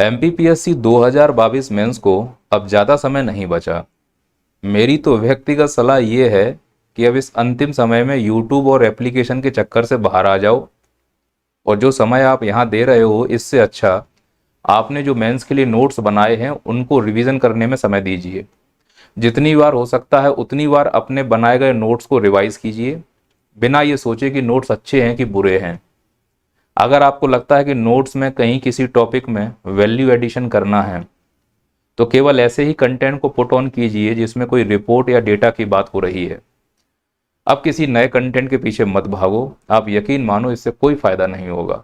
MPPSC 2022 mains को अब ज़्यादा समय नहीं बचा। मेरी तो व्यक्तिगत सलाह ये है कि अब इस अंतिम समय में यूट्यूब और एप्लीकेशन के चक्कर से बाहर आ जाओ, और जो समय आप यहाँ दे रहे हो इससे अच्छा आपने जो मेंस के लिए नोट्स बनाए हैं उनको रिवीजन करने में समय दीजिए। जितनी बार हो सकता है उतनी बार अपने बनाए गए नोट्स को रिवाइज कीजिए, बिना ये सोचे कि नोट्स अच्छे हैं कि बुरे हैं। अगर आपको लगता है कि नोट्स में कहीं किसी टॉपिक में वैल्यू एडिशन करना है तो केवल ऐसे ही कंटेंट को पुट ऑन कीजिए जिसमें कोई रिपोर्ट या डेटा की बात हो रही है। अब किसी नए कंटेंट के पीछे मत भागो, आप यकीन मानो इससे कोई फायदा नहीं होगा।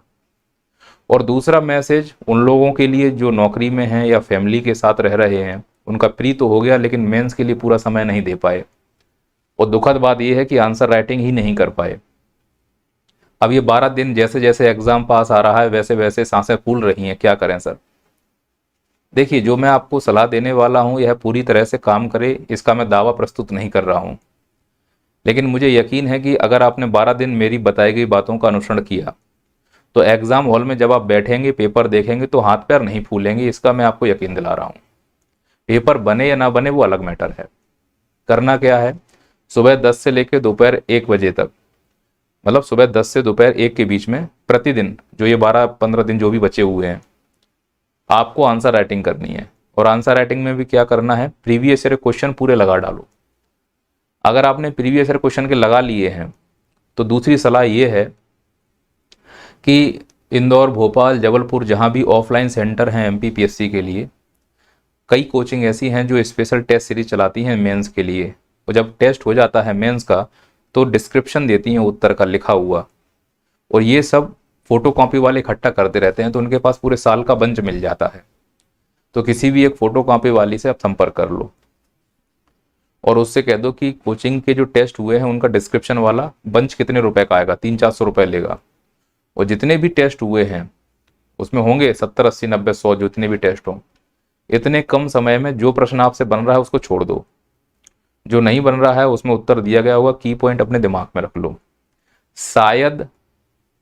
और दूसरा मैसेज उन लोगों के लिए जो नौकरी में हैं या फैमिली के साथ रह रहे हैं, उनका प्री तो हो गया लेकिन मेंस के लिए पूरा समय नहीं दे पाए, और दुखद बात यह है कि आंसर राइटिंग ही नहीं कर पाए। अब ये 12 दिन जैसे जैसे एग्जाम पास आ रहा है वैसे वैसे सांसें फूल रही हैं, क्या करें सर। देखिए, जो मैं आपको सलाह देने वाला हूं यह पूरी तरह से काम करे इसका मैं दावा प्रस्तुत नहीं कर रहा हूं, लेकिन मुझे यकीन है कि अगर आपने 12 दिन मेरी बताई गई बातों का अनुसरण किया तो एग्जाम हॉल में जब आप बैठेंगे पेपर देखेंगे तो हाथ पैर नहीं फूलेंगे, इसका मैं आपको यकीन दिला रहा हूं। पेपर बने या ना बने वो अलग मैटर है। करना क्या है, सुबह 10 से लेकर दोपहर 1 बजे तक, मतलब सुबह 10 से दोपहर 1 के बीच में प्रतिदिन जो ये 12-15 दिन जो भी बचे हुए हैं आपको आंसर राइटिंग करनी है। और आंसर राइटिंग में भी क्या करना है, प्रीवियस ईयर क्वेश्चन पूरे लगा डालो। अगर आपने प्रीवियस ईयर क्वेश्चन के लगा लिए हैं तो दूसरी सलाह ये है कि इंदौर, भोपाल, जबलपुर जहाँ भी ऑफलाइन सेंटर हैं एमपीपीएससी के लिए, कई कोचिंग ऐसी हैं जो स्पेशल टेस्ट सीरीज चलाती हैं मेंस के लिए। और जब टेस्ट हो जाता है मेंस का तो डिस्क्रिप्शन देती हैं उत्तर का लिखा हुआ, और ये सब फोटो कॉपी वाले इकट्ठा करते रहते हैं तो उनके पास पूरे साल का बंच मिल जाता है। तो किसी भी एक फोटो कॉपी वाली से आप संपर्क कर लो और उससे कह दो कि कोचिंग के जो टेस्ट हुए हैं उनका डिस्क्रिप्शन वाला बंच कितने रुपए का आएगा, 300-400 रुपए लेगा। और जितने भी टेस्ट हुए हैं उसमें होंगे 70, 80, 90, 100, जितने भी टेस्ट हों, इतने कम समय में जो प्रश्न आपसे बन रहा है उसको छोड़ दो, जो नहीं बन रहा है उसमें उत्तर दिया गया होगा, की पॉइंट अपने दिमाग में रख लो। शायद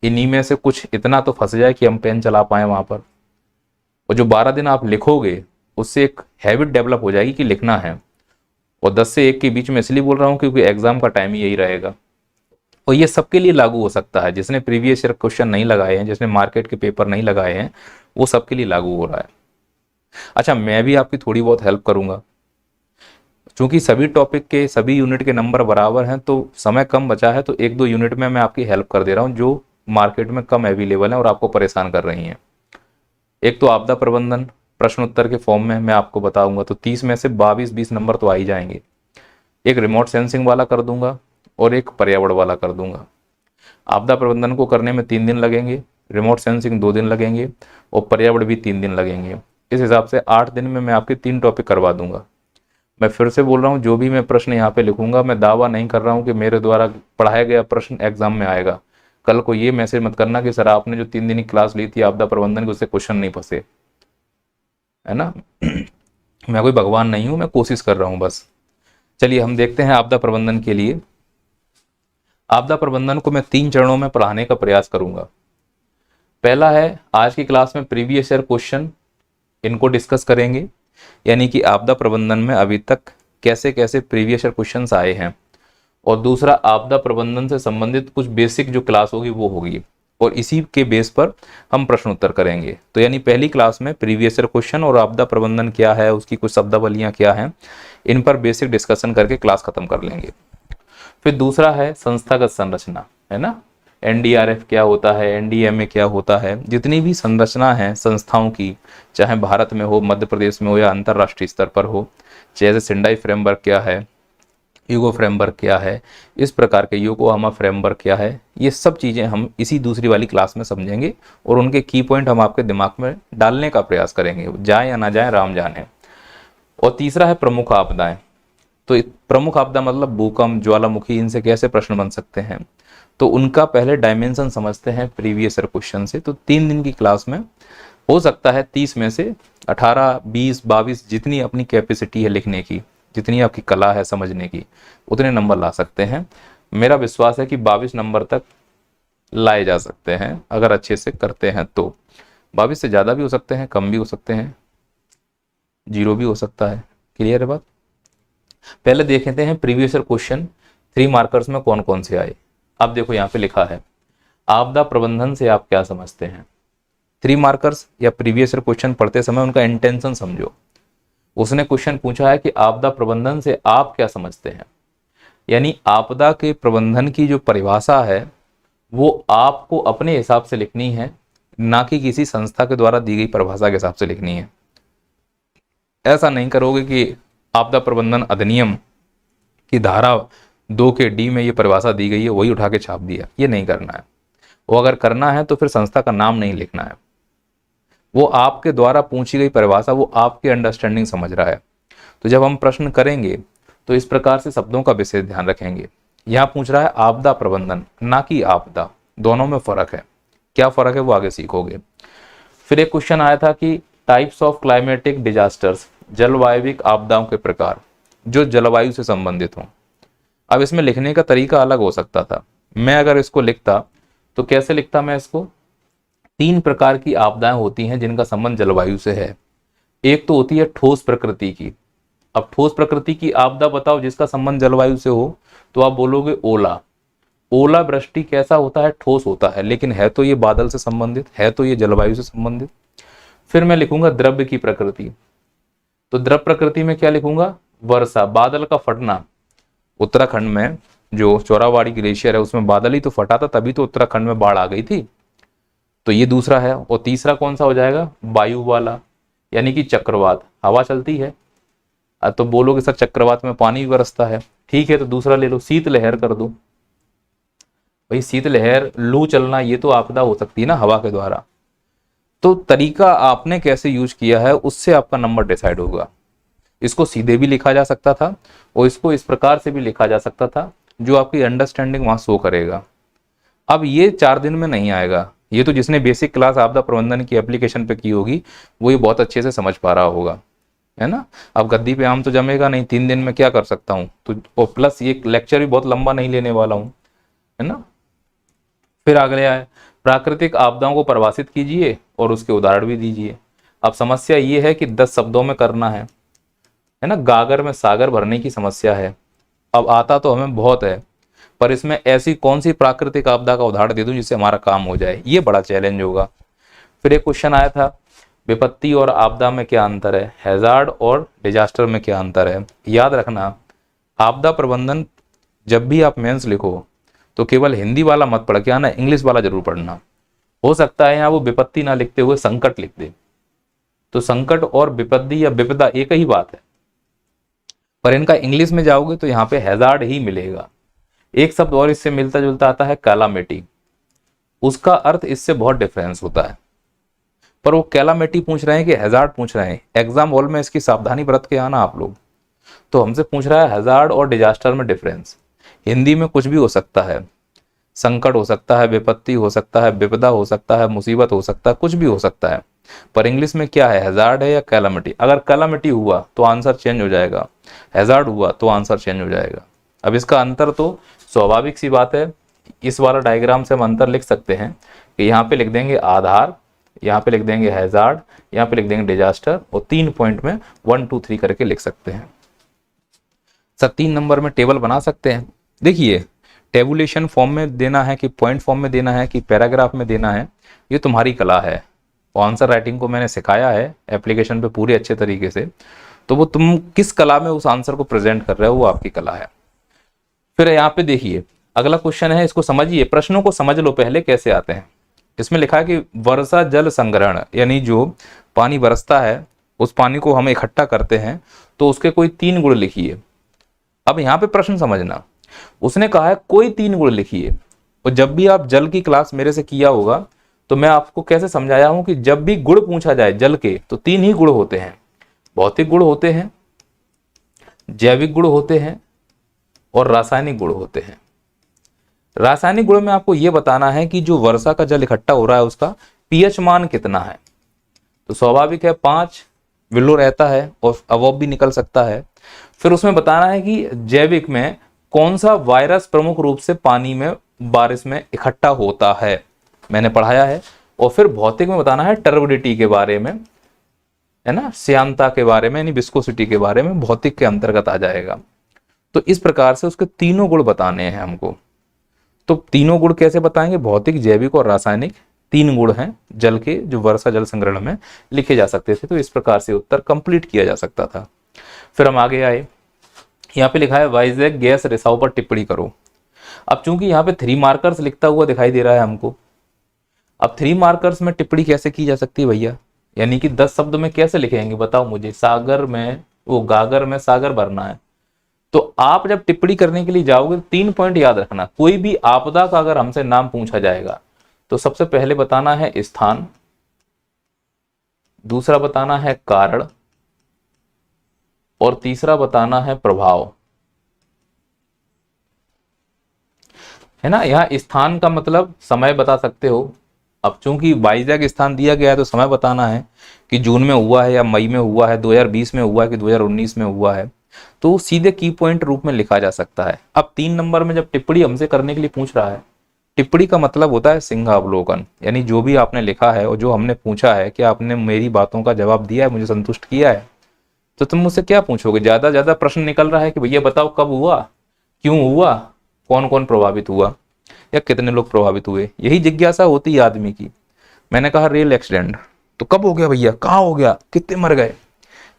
इन्हीं में से कुछ इतना तो फंस जाए कि हम पेन चला पाए वहां पर। और जो 12 दिन आप लिखोगे उससे एक हैबिट डेवलप हो जाएगी कि लिखना है। और 10 से 1 के बीच में इसलिए बोल रहा हूं क्योंकि एग्जाम का टाइम ही यही रहेगा। और ये सबके लिए लागू हो सकता है, जिसने प्रीवियस ईयर क्वेश्चन नहीं लगाए हैं, जिसने मार्केट के पेपर नहीं लगाए हैं, वो सबके लिए लागू हो रहा है। अच्छा, मैं भी आपकी थोड़ी बहुत हेल्प करूंगा। चूंकि सभी टॉपिक के सभी यूनिट के नंबर बराबर हैं तो समय कम बचा है, तो 1-2 यूनिट में मैं आपकी हेल्प कर दे रहा हूं जो मार्केट में कम अवेलेबल है और आपको परेशान कर रही हैं। एक तो आपदा प्रबंधन प्रश्न उत्तर के फॉर्म में मैं आपको बताऊंगा, तो 30 में से 22-20 नंबर तो आ ही जाएंगे। एक रिमोट सेंसिंग वाला कर दूंगा और एक पर्यावरण वाला कर दूंगा। आपदा प्रबंधन को करने में 3 दिन लगेंगे, रिमोट सेंसिंग 2 दिन लगेंगे और पर्यावरण भी 3 दिन लगेंगे। इस हिसाब से 8 दिन में मैं आपके 3 टॉपिक करवा दूंगा। मैं फिर से बोल रहा हूँ, जो भी मैं प्रश्न यहाँ पे लिखूंगा मैं दावा नहीं कर रहा हूँ कि मेरे द्वारा पढ़ाया गया प्रश्न एग्जाम में आएगा। कल को ये मैसेज मत करना कि सर आपने जो 3 दिन की क्लास ली थी आपदा प्रबंधन के उससे क्वेश्चन नहीं फंसे, है ना। मैं कोई भगवान नहीं हूं, मैं कोशिश कर रहा हूं बस। चलिए हम देखते हैं आपदा प्रबंधन के लिए। आपदा प्रबंधन को मैं 3 चरणों में पढ़ाने का प्रयास करूंगा। पहला है, आज की क्लास में प्रीवियस ईयर क्वेश्चन इनको डिस्कस करेंगे, यानी कि आपदा प्रबंधन में अभी तक कैसे कैसे प्रीवियस ईयर क्वेश्चंस आए हैं। और दूसरा, आपदा प्रबंधन से संबंधित कुछ बेसिक जो क्लास होगी वो होगी, और इसी के बेस पर हम प्रश्न उत्तर करेंगे। तो यानी पहली क्लास में प्रीवियस ईयर क्वेश्चन और आपदा प्रबंधन क्या है, उसकी कुछ शब्दावलियां क्या हैं, इन पर बेसिक डिस्कशन करके क्लास खत्म कर लेंगे। फिर दूसरा है संस्थागत संरचना, है ना। एनडीआरएफ क्या होता है, एनडीएमए क्या होता है, जितनी भी संरचना है संस्थाओं की, चाहे भारत में हो, मध्य प्रदेश में हो या अंतर्राष्ट्रीय स्तर पर हो, जैसे सिंडाई फ्रेमवर्क क्या है, यूगो फ्रेमवर्क क्या है, इस प्रकार के योकोहामा फ्रेमवर्क क्या है, ये सब चीज़ें हम इसी दूसरी वाली क्लास में समझेंगे और उनके की पॉइंट हम आपके दिमाग में डालने का प्रयास करेंगे, जाए या ना जाए राम जाने। और तीसरा है प्रमुख आपदाएं। तो प्रमुख आपदा मतलब भूकंप, ज्वालामुखी, इनसे कैसे प्रश्न बन सकते हैं, तो उनका पहले डायमेंशन समझते हैं प्रीवियस ईयर क्वेश्चन से। तो 3 दिन की क्लास में हो सकता है 30 में से 18, 20, 22 जितनी अपनी कैपेसिटी है लिखने की, जितनी आपकी कला है समझने की, उतने नंबर ला सकते हैं। मेरा विश्वास है कि 22 नंबर तक लाए जा सकते हैं अगर अच्छे से करते हैं तो। 22 से ज़्यादा भी हो सकते हैं, कम भी हो सकते हैं, 0 भी हो सकता है। क्लियर है बात? पहले देख लेते हैं प्रीवियस ईयर क्वेश्चन 3 मार्कर्स में कौन कौन से आए। अब देखो यहाँ पे लिखा है आपदा प्रबंधन से आप क्या समझते हैं। 3 मार्कर्स या प्रीवियस ईयर क्वेश्चन पढ़ते समय उनका इंटेंशन समझो। उसने क्वेश्चन पूछा है कि आपदा प्रबंधन से आप क्या समझते हैं, यानी आपदा के प्रबंधन की जो परिभाषा है वो आपको अपने हिसाब से लिखनी है, ना कि किसी संस्था के द्वारा दी गई परिभाषा के हिसाब से लिखनी है। ऐसा नहीं करोगे कि आपदा प्रबंधन अधिनियम की धारा 2 के डी में ये परिभाषा दी गई है वही उठा के छाप दिया, ये नहीं करना है। वो अगर करना है तो फिर संस्था का नाम नहीं लिखना है। वो आपके द्वारा पूछी गई परिभाषा वो आपकी अंडरस्टैंडिंग समझ रहा है। तो जब हम प्रश्न करेंगे तो इस प्रकार से शब्दों का विशेष ध्यान रखेंगे। यहाँ पूछ रहा है आपदा प्रबंधन, ना कि आपदा, दोनों में फर्क है। क्या फर्क है वो आगे सीखोगे। फिर एक क्वेश्चन आया था कि टाइप्स ऑफ क्लाइमेटिक डिजास्टर्स, जलवायविक आपदाओं के प्रकार जो जलवायु से संबंधित हों। अब इसमें लिखने का तरीका अलग हो सकता था। मैं अगर इसको लिखता तो कैसे लिखता मैं इसको, 3 प्रकार की आपदाएं होती हैं जिनका संबंध जलवायु से है। एक तो होती है ठोस प्रकृति की। अब ठोस प्रकृति की आपदा बताओ जिसका संबंध जलवायु से हो, तो आप बोलोगे ओला। ओला वृष्टि कैसा होता है, ठोस होता है, लेकिन है तो ये बादल से संबंधित, है तो ये जलवायु से संबंधित। फिर मैं लिखूंगा द्रव्य की प्रकृति। तो द्रव प्रकृति में क्या लिखूंगा, वर्षा, बादल का फटना। उत्तराखंड में जो चौराबाड़ी ग्लेशियर है उसमें बादल ही तो फटा था, तभी तो उत्तराखंड में बाढ़ आ गई थी। तो ये दूसरा है। और तीसरा कौन सा हो जाएगा, वायु वाला, यानी कि चक्रवात, हवा चलती है। अब तो बोलोगे सर चक्रवात में पानी भी बरसता है, ठीक है तो दूसरा ले लो, शीतलहर कर दो। भाई शीतलहर, लू चलना, ये तो आपदा हो सकती है ना हवा के द्वारा। तो तरीका आपने कैसे यूज किया है उससे आपका नंबर डिसाइड होगा। इसको सीधे भी लिखा जा सकता था और इसको इस प्रकार से भी लिखा जा सकता था, जो आपकी अंडरस्टैंडिंग वहां शो करेगा। अब ये 4 दिन में नहीं आएगा। ये तो जिसने बेसिक क्लास आपदा प्रबंधन की एप्लीकेशन पे की होगी वो ये बहुत अच्छे से समझ पा रहा होगा, है ना। अब गद्दी पे आम तो जमेगा नहीं, 3 दिन में क्या कर सकता हूँ। तो और प्लस ये लेक्चर भी बहुत लंबा नहीं लेने वाला हूँ, है ना। फिर अगले आए प्राकृतिक आपदाओं को परिभाषित कीजिए और उसके उदाहरण भी दीजिए। अब समस्या ये है कि 10 शब्दों में करना है ना। गागर में सागर भरने की समस्या है। अब आता तो हमें बहुत है, पर इसमें ऐसी कौन सी प्राकृतिक आपदा का उदाहरण दे दूं जिससे हमारा काम हो जाए, ये बड़ा चैलेंज होगा। फिर एक क्वेश्चन आया था विपत्ति और आपदा में क्या अंतर है, हैजार्ड और डिजास्टर में क्या अंतर है। याद रखना आपदा प्रबंधन जब भी आप मेंस लिखो तो केवल हिंदी वाला मत पढ़ के आना, इंग्लिश वाला जरूर पढ़ना। हो सकता है यहाँ वो विपत्ति ना लिखते हुए संकट लिख दे, तो संकट और विपत्ति या विपदा एक ही बात है, पर इनका इंग्लिश में जाओगे तो यहाँ पे हैजार्ड ही मिलेगा। एक शब्द और इससे मिलता जुलता आता है कैलामिटी, उसका अर्थ इससे बहुत डिफरेंस होता है, पर वो कैलामिटी पूछ रहे हैं कि हैजार्ड पूछ रहे हैं। एग्जाम हॉल में इसकी सावधानी बरत के आना आप लोग। तो हमसे पूछ रहा है हैजार्ड और डिजास्टर में डिफरेंस। हिंदी में कुछ भी हो सकता है, संकट हो सकता है, विपत्ति हो सकता है, विपदा हो सकता है, मुसीबत हो सकता है, कुछ भी हो सकता है, पर इंग्लिश में क्या है, हैजार्ड है या कैलामिटी। अगर कैलामिटी हुआ तो आंसर चेंज हो जाएगा, हैजार्ड हुआ तो आंसर चेंज हो जाएगा। अब इसका अंतर तो स्वाभाविक सी बात है, इस वाला डायग्राम से हम अंतर लिख सकते हैं कि यहाँ पे लिख देंगे आधार, यहाँ पे लिख देंगे हैजार्ड, यहाँ पे लिख देंगे डिजास्टर, और 3 पॉइंट में 1 2 3 करके लिख सकते हैं। सर 3 नंबर में टेबल बना सकते हैं। देखिए टेबुलेशन फॉर्म में देना है कि पॉइंट फॉर्म में देना है कि पैराग्राफ में देना है, ये तुम्हारी कला है। और आंसर राइटिंग को मैंने सिखाया है एप्लीकेशन पे पूरे अच्छे तरीके से, तो वो तुम किस कला में उस आंसर को प्रेजेंट कर रहे हो वो आपकी कला है। फिर यहाँ पे देखिए अगला क्वेश्चन है, इसको समझिए, प्रश्नों को समझ लो पहले कैसे आते हैं। इसमें लिखा है कि वर्षा जल संग्रहण, यानी जो पानी बरसता है उस पानी को हम इकट्ठा करते हैं तो उसके कोई 3 गुण लिखिए। अब यहाँ पे प्रश्न समझना, उसने कहा है कोई 3 गुण लिखिए। और जब भी आप जल की क्लास मेरे से किया होगा तो मैं आपको कैसे समझाया हूं कि जब भी गुण पूछा जाए जल के तो 3 ही गुण होते हैं, भौतिक गुण होते हैं, जैविक गुण होते हैं और रासायनिक गुण होते हैं। रासायनिक गुण में आपको यह बताना है कि जो वर्षा का जल इकट्ठा हो रहा है उसका पीएच मान कितना है। तो स्वाभाविक है 5 विलो रहता है और अबव भी निकल सकता है। फिर उसमें बताना है कि जैविक में कौन सा वायरस प्रमुख रूप से पानी में बारिश में इकट्ठा होता है। मैंने पढ़ाया है और फिर भौतिक में बताना है टर्बिडिटी के बारे में, है ना, श्यानता के बारे में यानी विस्कोसिटी के बारे में, भौतिक के अंतर्गत आ जाएगा। तो इस प्रकार से उसके तीनों गुण बताने हैं हमको। तो तीनों गुण कैसे बताएंगे? भौतिक, जैविक और रासायनिक, 3 गुण हैं जल के जो वर्षा जल संग्रहण में लिखे जा सकते थे। तो इस प्रकार से उत्तर कंप्लीट किया जा सकता था। फिर हम आगे आए, यहाँ पे लिखा है वाइजैक गैस रिसाव पर टिप्पणी करो। अब चूंकि यहाँ पे 3 मार्कर्स लिखता हुआ दिखाई दे रहा है हमको, अब 3 मार्कर्स में टिप्पणी कैसे की जा सकती है भैया? यानी कि 10 शब्द में कैसे लिखेंगे बताओ मुझे? सागर में, वो गागर में सागर भरना है। तो आप जब टिप्पणी करने के लिए जाओगे 3 पॉइंट याद रखना। कोई भी आपदा का अगर हमसे नाम पूछा जाएगा तो सबसे पहले बताना है स्थान, दूसरा बताना है कारण, और तीसरा बताना है प्रभाव, है ना। यहां स्थान का मतलब समय बता सकते हो। अब चूंकि वाइजैक स्थान दिया गया है तो समय बताना है कि जून में हुआ है या मई में हुआ है, 2020 में हुआ है कि 2019 में हुआ है। तो सीधे की पॉइंट रूप में लिखा जा सकता है। अब 3 नंबर में जब टिप्पणी हमसे करने के लिए पूछ रहा है, टिप्पणी का मतलब होता है सिंहावलोकन, यानी जो भी आपने लिखा है और जो हमने पूछा है कि आपने मेरी बातों का जवाब दिया है, मुझे संतुष्ट किया है, तो तुम मुझसे क्या पूछोगे? ज्यादा प्रश्न निकल रहा है कि भैया बताओ कब हुआ, क्यों हुआ, कौन कौन प्रभावित हुआ या कितने लोग प्रभावित हुए। यही जिज्ञासा होती है आदमी की। मैंने कहा रेल एक्सीडेंट, तो कब हो गया भैया, कहाँ हो गया, कितने मर गए।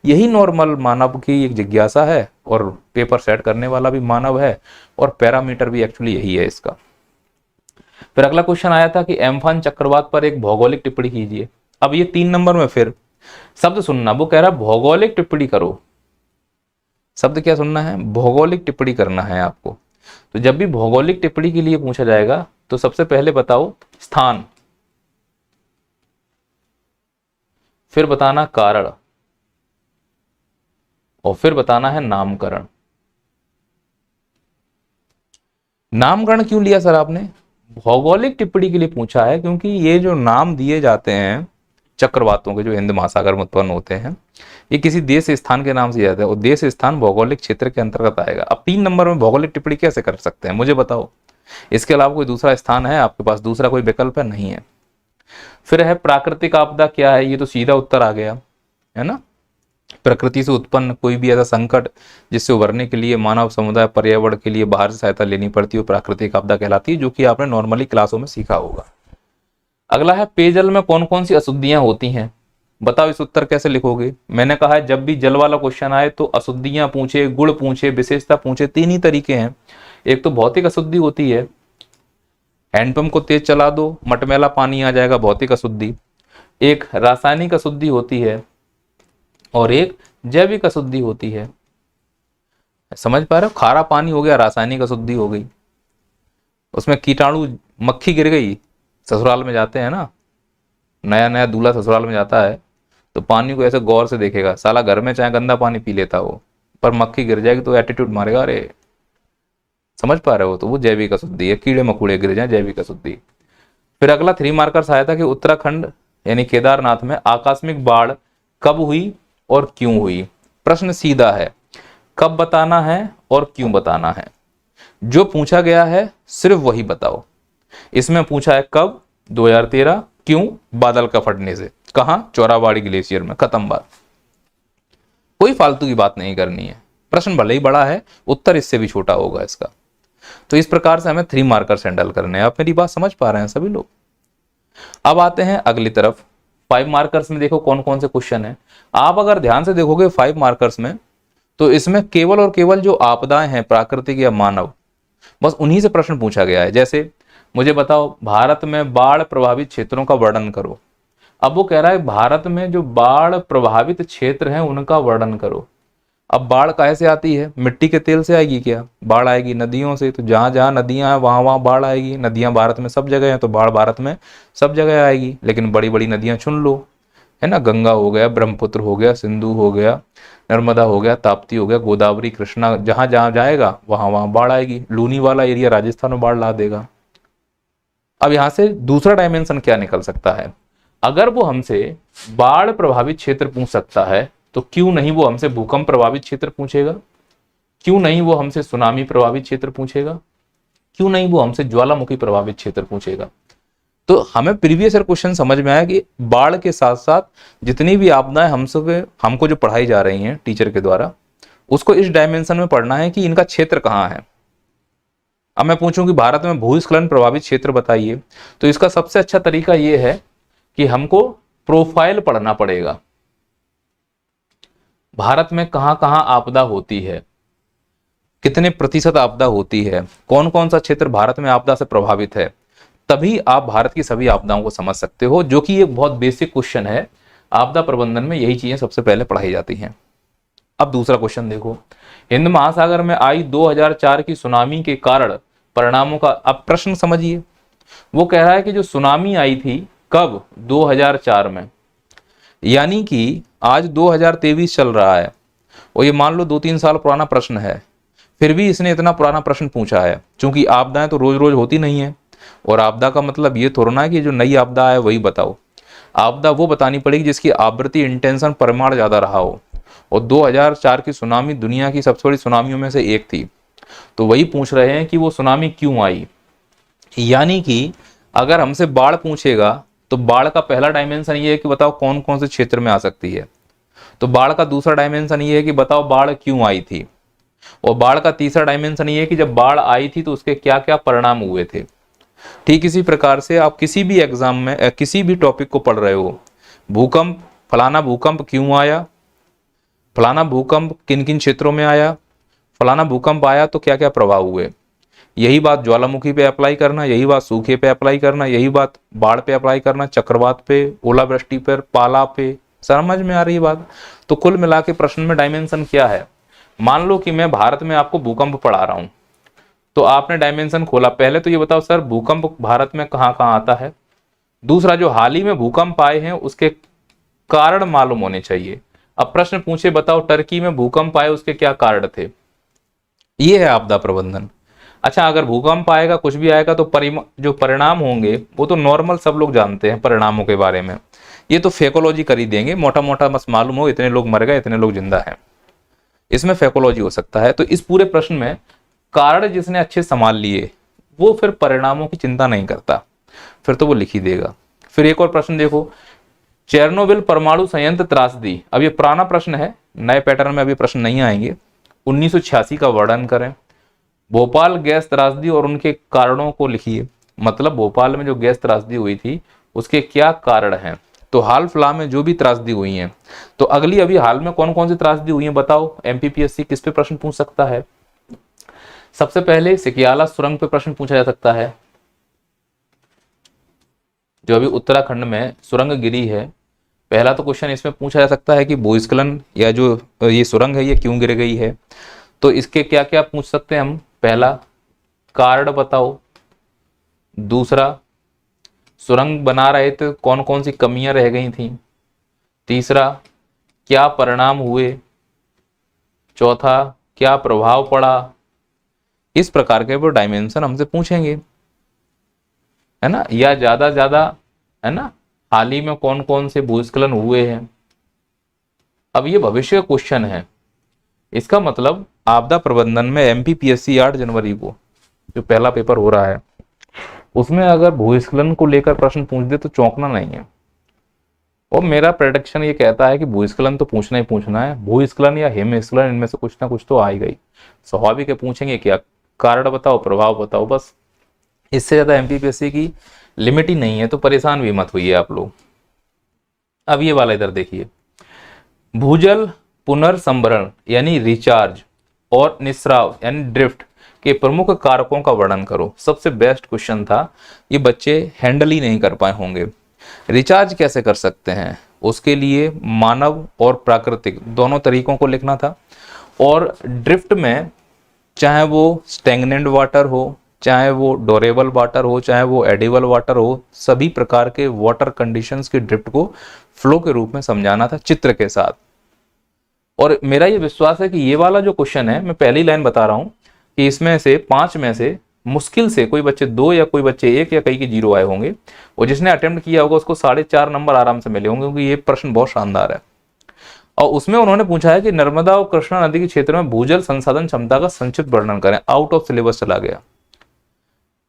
यही नॉर्मल मानव की एक जिज्ञासा है, और पेपर सेट करने वाला भी मानव है, और पैरामीटर भी एक्चुअली यही है इसका। फिर अगला क्वेश्चन आया था कि एम्फान चक्रवात पर एक भौगोलिक टिप्पणी कीजिए। अब ये 3 नंबर में फिर शब्द सुनना, वो कह रहा है भौगोलिक टिप्पणी करो। शब्द क्या सुनना है? भौगोलिक टिप्पणी करना है आपको। तो जब भी भौगोलिक टिप्पणी के लिए पूछा जाएगा तो सबसे पहले बताओ स्थान, फिर बताना कारण, और फिर बताना है नामकरण। नामकरण क्यों लिया सर आपने? भौगोलिक टिप्पणी के लिए पूछा है क्योंकि ये जो नाम दिए जाते हैं चक्रवातों के जो हिंद महासागर में उत्पन्न होते हैं, ये किसी देश स्थान के नाम से जाते हैं, और देश स्थान भौगोलिक क्षेत्र के अंतर्गत आएगा। अब 3 नंबर में भौगोलिक टिप्पणी कैसे कर सकते हैं मुझे बताओ? इसके अलावा कोई दूसरा स्थान है आपके पास? दूसरा कोई विकल्प है? नहीं है। फिर है प्राकृतिक आपदा क्या है? ये तो सीधा उत्तर आ गया, है ना। प्रकृति से उत्पन्न कोई भी ऐसा संकट जिससे उभरने के लिए मानव समुदाय, पर्यावरण के लिए बाहर से सहायता लेनी पड़ती है, प्राकृतिक आपदा कहलाती है, जो कि आपने नॉर्मली क्लासों में सीखा होगा। अगला है पेयजल में कौन कौन सी अशुद्धियां होती हैं? बताओ इस उत्तर कैसे लिखोगे? मैंने कहा है जब भी जल वाला क्वेश्चन आए तो अशुद्धियां पूछे, गुण पूछे, विशेषता पूछे, 3 ही तरीके हैं। एक तो भौतिक अशुद्धि होती है, हैंडपंप को तेज चला दो मटमैला पानी आ जाएगा, भौतिक अशुद्धि। एक रासायनिक अशुद्धि होती है, और एक जैविक अशुद्धि होती है। समझ पा रहे हो? खारा पानी हो गया, रासायनिक अशुद्धि हो गई। उसमें कीटाणु, मक्खी गिर गई। ससुराल में जाते हैं ना, नया नया दूल्हा ससुराल में जाता है तो पानी को ऐसे गौर से देखेगा, साला घर में चाहे गंदा पानी पी लेता हो, पर मक्खी गिर जाएगी तो एटीट्यूड मारेगा, अरे। समझ पा रहे हो? तो वो जैविक अशुद्धि है, कीड़े मकोड़े गिर जाए, जैविक अशुद्धि। फिर अगला 3 मार्कर्स आया था कि उत्तराखंड यानी केदारनाथ में आकस्मिक बाढ़ कब हुई और क्यों हुई। प्रश्न सीधा है, कब बताना है और क्यों बताना है। जो पूछा गया है सिर्फ वही बताओ। इसमें पूछा है कब, 2013, क्यों, बादल का फटने से। कहां? चौराबाड़ी ग्लेशियर में। खत्म बात, कोई फालतू की बात नहीं करनी है। प्रश्न भले ही बड़ा है, उत्तर इससे भी छोटा होगा इसका। तो इस प्रकार से हमें 3 मार्कर्स हैंडल करने हैं। आप मेरी बात समझ पा रहे हैं सभी लोग? अब आते हैं अगली तरफ। 5 मार्कर्स में देखो कौन कौन से क्वेश्चन है। आप अगर ध्यान से देखोगे 5 मार्कर्स में, तो इसमें केवल और केवल जो आपदाएं हैं प्राकृतिक या मानव, बस उन्हीं से प्रश्न पूछा गया है। जैसे मुझे बताओ भारत में बाढ़ प्रभावित क्षेत्रों का वर्णन करो। अब वो कह रहा है भारत में जो बाढ़ प्रभावित क्षेत्र हैं उनका वर्णन करो। अब बाढ़ कैसे आती है? मिट्टी के तेल से आएगी क्या? बाढ़ आएगी नदियों से। तो जहां जहां नदियां हैं वहां वहां बाढ़ आएगी। नदियां भारत में सब जगह हैं तो बाढ़ भारत में सब जगह आएगी। लेकिन बड़ी बड़ी नदियां चुन लो, है ना। गंगा हो गया, ब्रह्मपुत्र हो गया, सिंधु हो गया, नर्मदा हो गया, ताप्ती हो गया, गोदावरी, कृष्णा, जहां जहां जाएगा वहां वहां बाढ़ आएगी। लूनी वाला एरिया राजस्थान में बाढ़ ला देगा। अब यहां से दूसरा डायमेंशन क्या निकल सकता है? अगर वो हमसे बाढ़ प्रभावित क्षेत्र पूछ सकता है तो क्यों नहीं वो हमसे भूकंप प्रभावित क्षेत्र पूछेगा? क्यों नहीं वो हमसे सुनामी प्रभावित क्षेत्र पूछेगा? क्यों नहीं वो हमसे ज्वालामुखी प्रभावित क्षेत्र पूछेगा? तो हमें प्रीवियस ईयर क्वेश्चन समझ में आया कि बाढ़ के साथ साथ जितनी भी आपदाएं हमको जो पढ़ाई जा रही हैं टीचर के द्वारा, उसको इस डायमेंशन में पढ़ना है कि इनका क्षेत्र कहाँ है। अब मैं पूछूं कि भारत में भूस्खलन प्रभावित क्षेत्र बताइए, तो इसका सबसे अच्छा तरीका यह है कि हमको प्रोफाइल पढ़ना पड़ेगा। भारत में कहां कहां आपदा होती है, कितने प्रतिशत आपदा होती है, कौन कौन सा क्षेत्र भारत में आपदा से प्रभावित है, तभी आप भारत की सभी आपदाओं को समझ सकते हो, जो कि एक बहुत बेसिक क्वेश्चन है। आपदा प्रबंधन में यही चीजें सबसे पहले पढ़ाई जाती हैं। अब दूसरा क्वेश्चन देखो, हिंद महासागर में आई 2004 की सुनामी के कारण परिणामों का, अब प्रश्न समझिए। वो कह रहा है कि जो सुनामी आई थी कब, 2004 में, यानी कि आज 2023 चल रहा है और ये मान लो 2-3 साल पुराना प्रश्न है, फिर भी इसने इतना पुराना प्रश्न पूछा है। क्योंकि आपदाएं तो रोज रोज होती नहीं है, और आपदा का मतलब ये थोड़ा ना है कि जो नई आपदा है वही बताओ। आपदा वो बतानी पड़ेगी जिसकी आवृत्ति, इंटेंशन, परिमाण ज्यादा रहा हो। और 2004 की सुनामी दुनिया की सबसे बड़ी सुनामियों में से एक थी। तो वही पूछ रहे हैं कि वो सुनामी क्यों आई। यानी कि अगर हमसे बाढ़ पूछेगा तो बाढ़ का पहला डायमेंशन ये है कि बताओ कौन कौन से क्षेत्र में आ सकती है। तो बाढ़ का दूसरा डायमेंशन ये है कि बताओ बाढ़ क्यों आई थी। और बाढ़ का तीसरा डायमेंशन ये है कि जब बाढ़ आई थी तो उसके क्या क्या परिणाम हुए थे। ठीक इसी प्रकार से आप किसी भी एग्जाम में किसी भी टॉपिक को पढ़ रहे हो, भूकंप, फलाना भूकंप क्यों आया, फलाना भूकंप किन किन क्षेत्रों में आया, फलाना भूकंप आया तो क्या क्या प्रभाव हुए, यही बात ज्वालामुखी पे अप्लाई करना, यही बात सूखे पे अप्लाई करना, यही बात बाढ़ पे अप्लाई करना, चक्रवात पे, ओलावृष्टि पर, पाला पे। समझ में आ रही है बात। तो कुल मिला के प्रश्न में डायमेंशन क्या है। मान लो कि मैं भारत में आपको भूकंप पढ़ा रहा हूं, तो आपने डायमेंशन खोला। पहले तो ये बताओ सर भूकंप भारत में कहां कहां आता है। दूसरा, जो हाल ही में भूकंप आए हैं उसके कारण मालूम होने चाहिए। अब प्रश्न पूछे बताओ टर्की में भूकंप आए उसके क्या कारण थे। ये है आपदा प्रबंधन। अच्छा, अगर भूकंप आएगा, कुछ भी आएगा, तो जो परिणाम होंगे वो तो नॉर्मल सब लोग जानते हैं परिणामों के बारे में। ये तो फेकोलॉजी कर ही देंगे, मोटा मोटा बस मालूम हो इतने लोग मर गए, इतने लोग जिंदा हैं, इसमें फेकोलॉजी हो सकता है। तो इस पूरे प्रश्न में कारण जिसने अच्छे संभाल लिए वो फिर परिणामों की चिंता नहीं करता, फिर तो वो लिख ही देगा। फिर एक और प्रश्न देखो, चेरनोबिल परमाणु संयंत्र त्रासदी। अब ये पुराना प्रश्न है, नए पैटर्न में अभी प्रश्न नहीं आएंगे। 1986 का वर्णन करें। भोपाल गैस त्रासदी और उनके कारणों को लिखिए। मतलब भोपाल में जो गैस त्रासदी हुई थी उसके क्या कारण हैं। तो हाल फिलहाल में जो भी त्रासदी हुई हैं, तो अगली अभी हाल में कौन कौन सी त्रासदी हुई है बताओ। एमपीपीएससी किस पे प्रश्न पूछ सकता है। सबसे पहले सिकियाला सुरंग पे प्रश्न पूछा जा सकता है, जो अभी उत्तराखंड में सुरंग गिरी है। पहला तो क्वेश्चन इसमें पूछा जा सकता है कि भूस्खलन या जो ये सुरंग है ये क्यों गिर गई है। तो इसके क्या क्या पूछ सकते हैं हम। पहला, कारण बताओ। दूसरा, सुरंग बना रहे थे कौन कौन सी कमियां रह गई थी। तीसरा, क्या परिणाम हुए। चौथा, क्या प्रभाव पड़ा। इस प्रकार के वो डायमेंशन हमसे पूछेंगे, है ना। या ज्यादा ज्यादा, है ना, हाल ही में कौन कौन से भूस्खलन हुए हैं। अब ये भविष्य का क्वेश्चन है। इसका मतलब आपदा प्रबंधन में एमपीपीएससी 8 जनवरी को जो पहला पेपर हो रहा है उसमें अगर भूस्खलन को लेकर प्रश्न पूछ दे तो चौंकना नहीं है। और मेरा प्रेडिक्शन ये कहता है कि भूस्खलन तो पूछना ही पूछना है। भूस्खलन या हिमस्खलन, इनमें से कुछ ना कुछ तो आ ही गई। स्वाभाविक है, पूछेंगे क्या, कारण बताओ, प्रभाव बताओ, बस। इससे ज्यादा एमपीपीएससी की लिमिट ही नहीं है, तो परेशान भी मत होइए आप लोग। अब ये वाला इधर देखिए, भूजल पुनर्संभरण यानी रिचार्ज और निस्राव यानी ड्रिफ्ट के प्रमुख कारकों का वर्णन करो। सबसे बेस्ट क्वेश्चन था, ये बच्चे हैंडल ही नहीं कर पाए होंगे। रिचार्ज कैसे कर सकते हैं, उसके लिए मानव और प्राकृतिक दोनों तरीकों को लिखना था। और ड्रिफ्ट में चाहे वो स्टैग्नेंट वाटर हो, चाहे वो डोरेबल वाटर हो, चाहे वो एडिबल वाटर हो, सभी प्रकार के वाटर कंडीशंस के ड्रिफ्ट को फ्लो के रूप में समझाना था चित्र के साथ। और मेरा ये विश्वास है कि ये वाला जो क्वेश्चन है, मैं पहली लाइन बता रहा हूं कि इसमें से 5 में से मुश्किल से कोई बच्चे 2 या कोई बच्चे 1 या कई के 0 आए होंगे, और जिसने अटेम्प्ट किया होगा उसको 4.5 नंबर आराम से मिले होंगे, क्योंकि ये प्रश्न बहुत शानदार है। और उसमें उन्होंने पूछा है कि नर्मदा और कृष्णा नदी के क्षेत्र में भूजल संसाधन क्षमता का संक्षिप्त वर्णन करें। आउट ऑफ सिलेबस चला गया।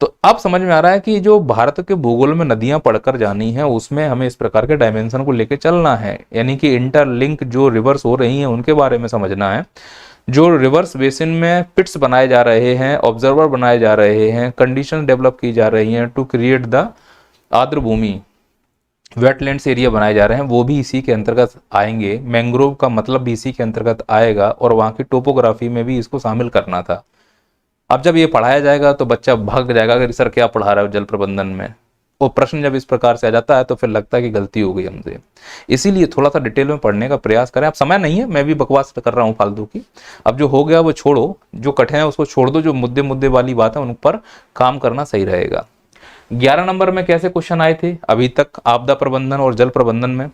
तो अब समझ में आ रहा है कि जो भारत के भूगोल में नदियां पढ़कर जानी है उसमें हमें इस प्रकार के डायमेंशन को लेकर चलना है, यानी कि इंटरलिंक जो रिवर्स हो रही हैं उनके बारे में समझना है। जो रिवर्स बेसिन में पिट्स बनाए जा रहे हैं, ऑब्जर्वर बनाए जा रहे हैं, कंडीशन डेवलप की जा रही हैं टू क्रिएट द आर्द्र भूमि, वेटलैंड्स एरिया बनाए जा रहे हैं, वो भी इसी के अंतर्गत आएंगे। मैंग्रोव का मतलब भी इसी के अंतर्गत आएगा और वहाँ की टोपोग्राफी में भी इसको शामिल करना था। अब जब ये पढ़ाया जाएगा तो बच्चा भाग जाएगा कि सर क्या पढ़ा रहा है जल प्रबंधन में। वो प्रश्न जब इस प्रकार से आ जाता है तो फिर लगता है कि गलती हो गई हमसे। इसीलिए थोड़ा सा डिटेल में पढ़ने का प्रयास करें। अब समय नहीं है, मैं भी बकवास कर रहा हूँ फालतू की। अब जो हो गया वो छोड़ो, जो कठिन है उसको छोड़ दो, जो मुद्दे मुद्दे वाली बात है उन पर काम करना सही रहेगा। 11 नंबर में कैसे क्वेश्चन आए थे अभी तक आपदा प्रबंधन और जल प्रबंधन में?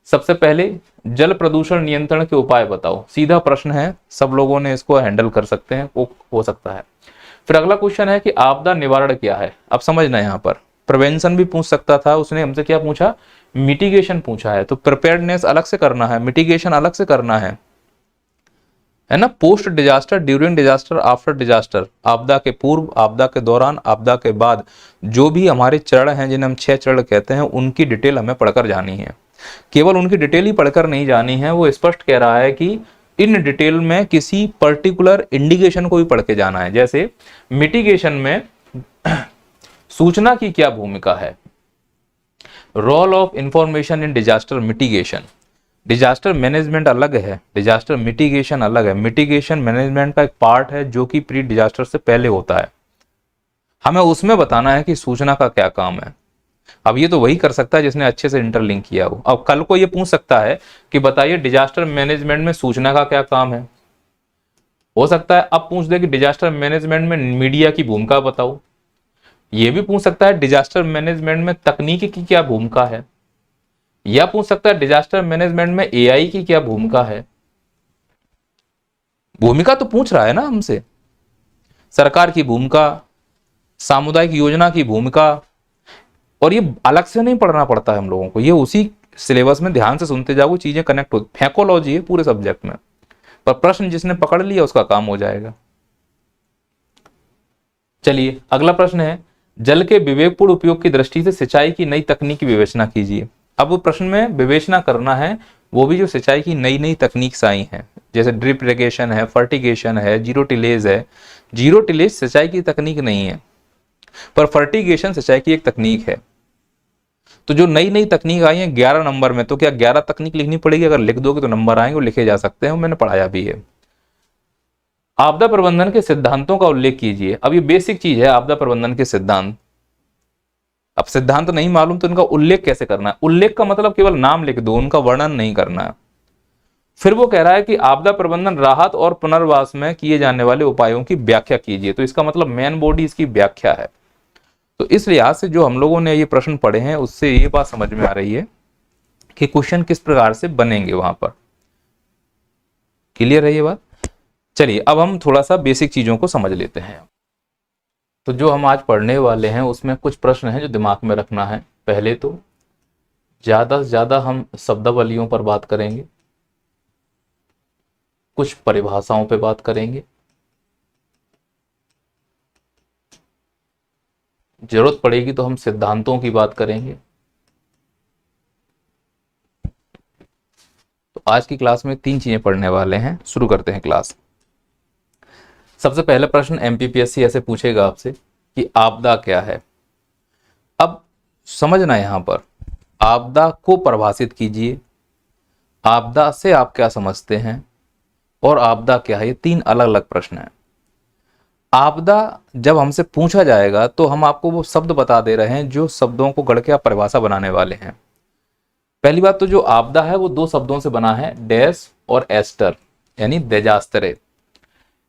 सबसे पहले जल प्रदूषण नियंत्रण के उपाय बताओ, सीधा प्रश्न है, सब लोगों ने इसको हैंडल कर सकते हैं, वो हो सकता है। फिर अगला क्वेश्चन है कि आपदा निवारण क्या है। अब समझना, यहाँ पर प्रिवेंशन भी पूछ सकता था, उसने हमसे क्या पूछा, मिटिगेशन पूछा है। तो प्रिपेयर्डनेस अलग से करना है, मिटिगेशन अलग से करना है ना। Post disaster, during disaster, after disaster, आपदा के पूर्व, आपदा के दौरान, आपदा के बाद, जो भी हमारे चरण हैं जिन्हें हम 6 चरण कहते हैं, उनकी डिटेल हमें पढ़कर जानी है। केवल उनकी डिटेल ही पढ़कर नहीं जानी है, वो स्पष्ट कह रहा है कि इन डिटेल में किसी पर्टिकुलर इंडिकेशन को भी पढ़ के जाना है। जैसे मिटिगेशन में सूचना की क्या भूमिका है, role of information in disaster mitigation. Disaster management अलग है, डिजास्टर मिटिगेशन अलग है। मिटिगेशन मैनेजमेंट का एक पार्ट है जो कि प्री डिजास्टर से पहले होता है। हमें उसमें बताना है कि सूचना का क्या काम है। अब ये तो वही कर सकता है जिसने अच्छे से इंटरलिंक किया हो। अब कल को ये पूछ सकता है कि बताइए डिजास्टर मैनेजमेंट में सूचना का क्या काम है, हो सकता है अब पूछ दे कि डिजास्टर मैनेजमेंट में मीडिया की भूमिका बताओ। ये भी पूछ सकता है डिजास्टर मैनेजमेंट में तकनीकी की क्या भूमिका है, या पूछ सकता है डिजास्टर मैनेजमेंट में एआई की क्या भूमिका है। भूमिका तो पूछ रहा है ना हमसे, सरकार की भूमिका, सामुदायिक योजना की भूमिका। और ये अलग से नहीं पढ़ना पड़ता है हम लोगों को, ये उसी सिलेबस में ध्यान से सुनते जाओ, चीजें कनेक्ट हो। फैकोलॉजी है पूरे सब्जेक्ट में, पर प्रश्न जिसने पकड़ लिया उसका काम हो जाएगा। चलिए अगला प्रश्न है, जल के विवेकपूर्ण उपयोग की दृष्टि से सिंचाई की नई तकनीक की विवेचना कीजिए। अब वो प्रश्न में विवेचना करना है वो भी जो सिंचाई की नई नई तकनीक आई हैं, जैसे ड्रिप इरिगेशन है, फर्टिगेशन है, जीरो टिलेज है। जीरो टिलेज सिंचाई की तकनीक नहीं है, पर फर्टिगेशन सिंचाई की एक तकनीक है। तो जो नई नई तकनीक आई है 11 नंबर में, तो क्या 11 तकनीक लिखनी पड़ेगी? अगर लिख दोगे तो नंबर आएंगे, वो लिखे जा सकते हैं, मैंने पढ़ाया भी है। आपदा प्रबंधन के सिद्धांतों का उल्लेख कीजिए। अब ये बेसिक चीज है, आपदा प्रबंधन के सिद्धांत। अब सिद्धांत नहीं मालूम तो इनका उल्लेख कैसे करना है? उल्लेख का मतलब केवल नाम लिख दो, उनका वर्णन नहीं करना है। फिर वो कह रहा है कि आपदा प्रबंधन राहत और पुनर्वास में किए जाने वाले उपायों की व्याख्या कीजिए। तो इसका मतलब मेन बॉडी इसकी व्याख्या है। तो इस लिहाज से जो हम लोगों ने ये प्रश्न पढ़े हैं उससे ये बात समझ में आ रही है कि क्वेश्चन किस प्रकार से बनेंगे वहां पर। क्लियर है ये बात? चलिए अब हम थोड़ा सा बेसिक चीजों को समझ लेते हैं। तो जो हम आज पढ़ने वाले हैं उसमें कुछ प्रश्न हैं जो दिमाग में रखना है। पहले तो ज्यादा से ज्यादा हम शब्दावलियों पर बात करेंगे, कुछ परिभाषाओं पे बात करेंगे, जरूरत पड़ेगी तो हम सिद्धांतों की बात करेंगे। तो आज की क्लास में 3 चीजें पढ़ने वाले हैं। शुरू करते हैं क्लास। सबसे पहला प्रश्न एमपीपीएससी ऐसे पूछेगा आपसे कि आपदा क्या है। अब समझना, यहां पर आपदा को परिभाषित कीजिए, आपदा से आप क्या समझते हैं, और आपदा क्या है। ये 3 अलग अलग प्रश्न हैं। आपदा जब हमसे पूछा जाएगा तो हम आपको वो शब्द बता दे रहे हैं जो शब्दों को गढ़ के आप परिभाषा बनाने वाले हैं। पहली बात तो जो आपदा है वो 2 शब्दों से बना है, डैश और एस्टर, यानी डिजास्टर।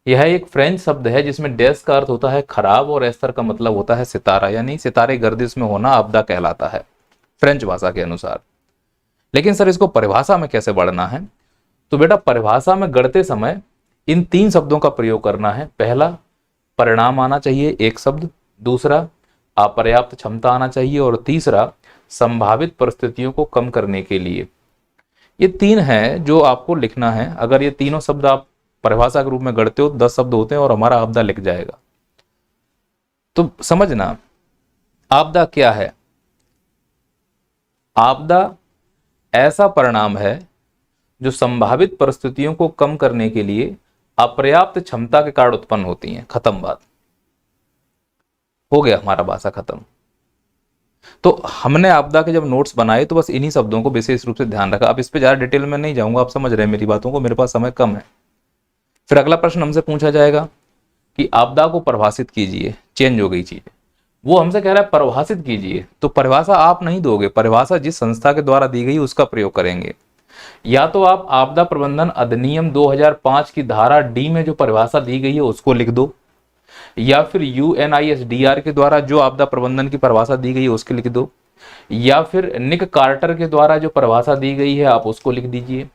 यह एक फ्रेंच शब्द है जिसमें डैश का अर्थ होता है खराब और एस्टर का मतलब होता है सितारा, यानी सितारे गर्दिश में होना आपदा कहलाता है फ्रेंच भाषा के अनुसार। लेकिन सर इसको परिभाषा में कैसे बढ़ना है? तो बेटा परिभाषा में गढ़ते समय इन 3 शब्दों का प्रयोग करना है। पहला परिणाम आना चाहिए, एक शब्द। दूसरा अपर्याप्त क्षमता आना चाहिए, और तीसरा संभावित परिस्थितियों को कम करने के लिए। ये 3 है जो आपको लिखना है। अगर ये तीनों शब्द आप परिभाषा के रूप में गढ़ते हो 10 शब्द होते हैं और हमारा आपदा लिख जाएगा। तो समझना, आपदा क्या है? आपदा ऐसा परिणाम है जो संभावित परिस्थितियों को कम करने के लिए अपर्याप्त क्षमता के कारण उत्पन्न होती हैं। खत्म बात, हो गया हमारा भाषा खत्म। तो हमने आपदा के जब नोट्स बनाए तो बस इन्हीं शब्दों को विशेष रूप से ध्यान रखा। अब इस पे ज्यादा डिटेल में नहीं जाऊंगा, आप समझ रहे हैं मेरी बातों को, मेरे पास समय कम है। फिर अगला प्रश्न हमसे पूछा जाएगा कि आपदा को परिभाषित कीजिए। चेंज हो गई चीजें, वो हमसे कह रहा है परिभाषित कीजिए, तो परिभाषा आप नहीं दोगे, परिभाषा जिस संस्था के द्वारा दी गई उसका प्रयोग करेंगे। या तो आप आपदा प्रबंधन अधिनियम 2005 की धारा डी में जो परिभाषा दी गई है उसको लिख दो, या फिर यूएनआईएसडीआर के द्वारा जो आपदा प्रबंधन की परिभाषा दी गई है उसके लिख दो, या फिर निक कार्टर के द्वारा जो परिभाषा दी गई है आप उसको लिख दीजिए,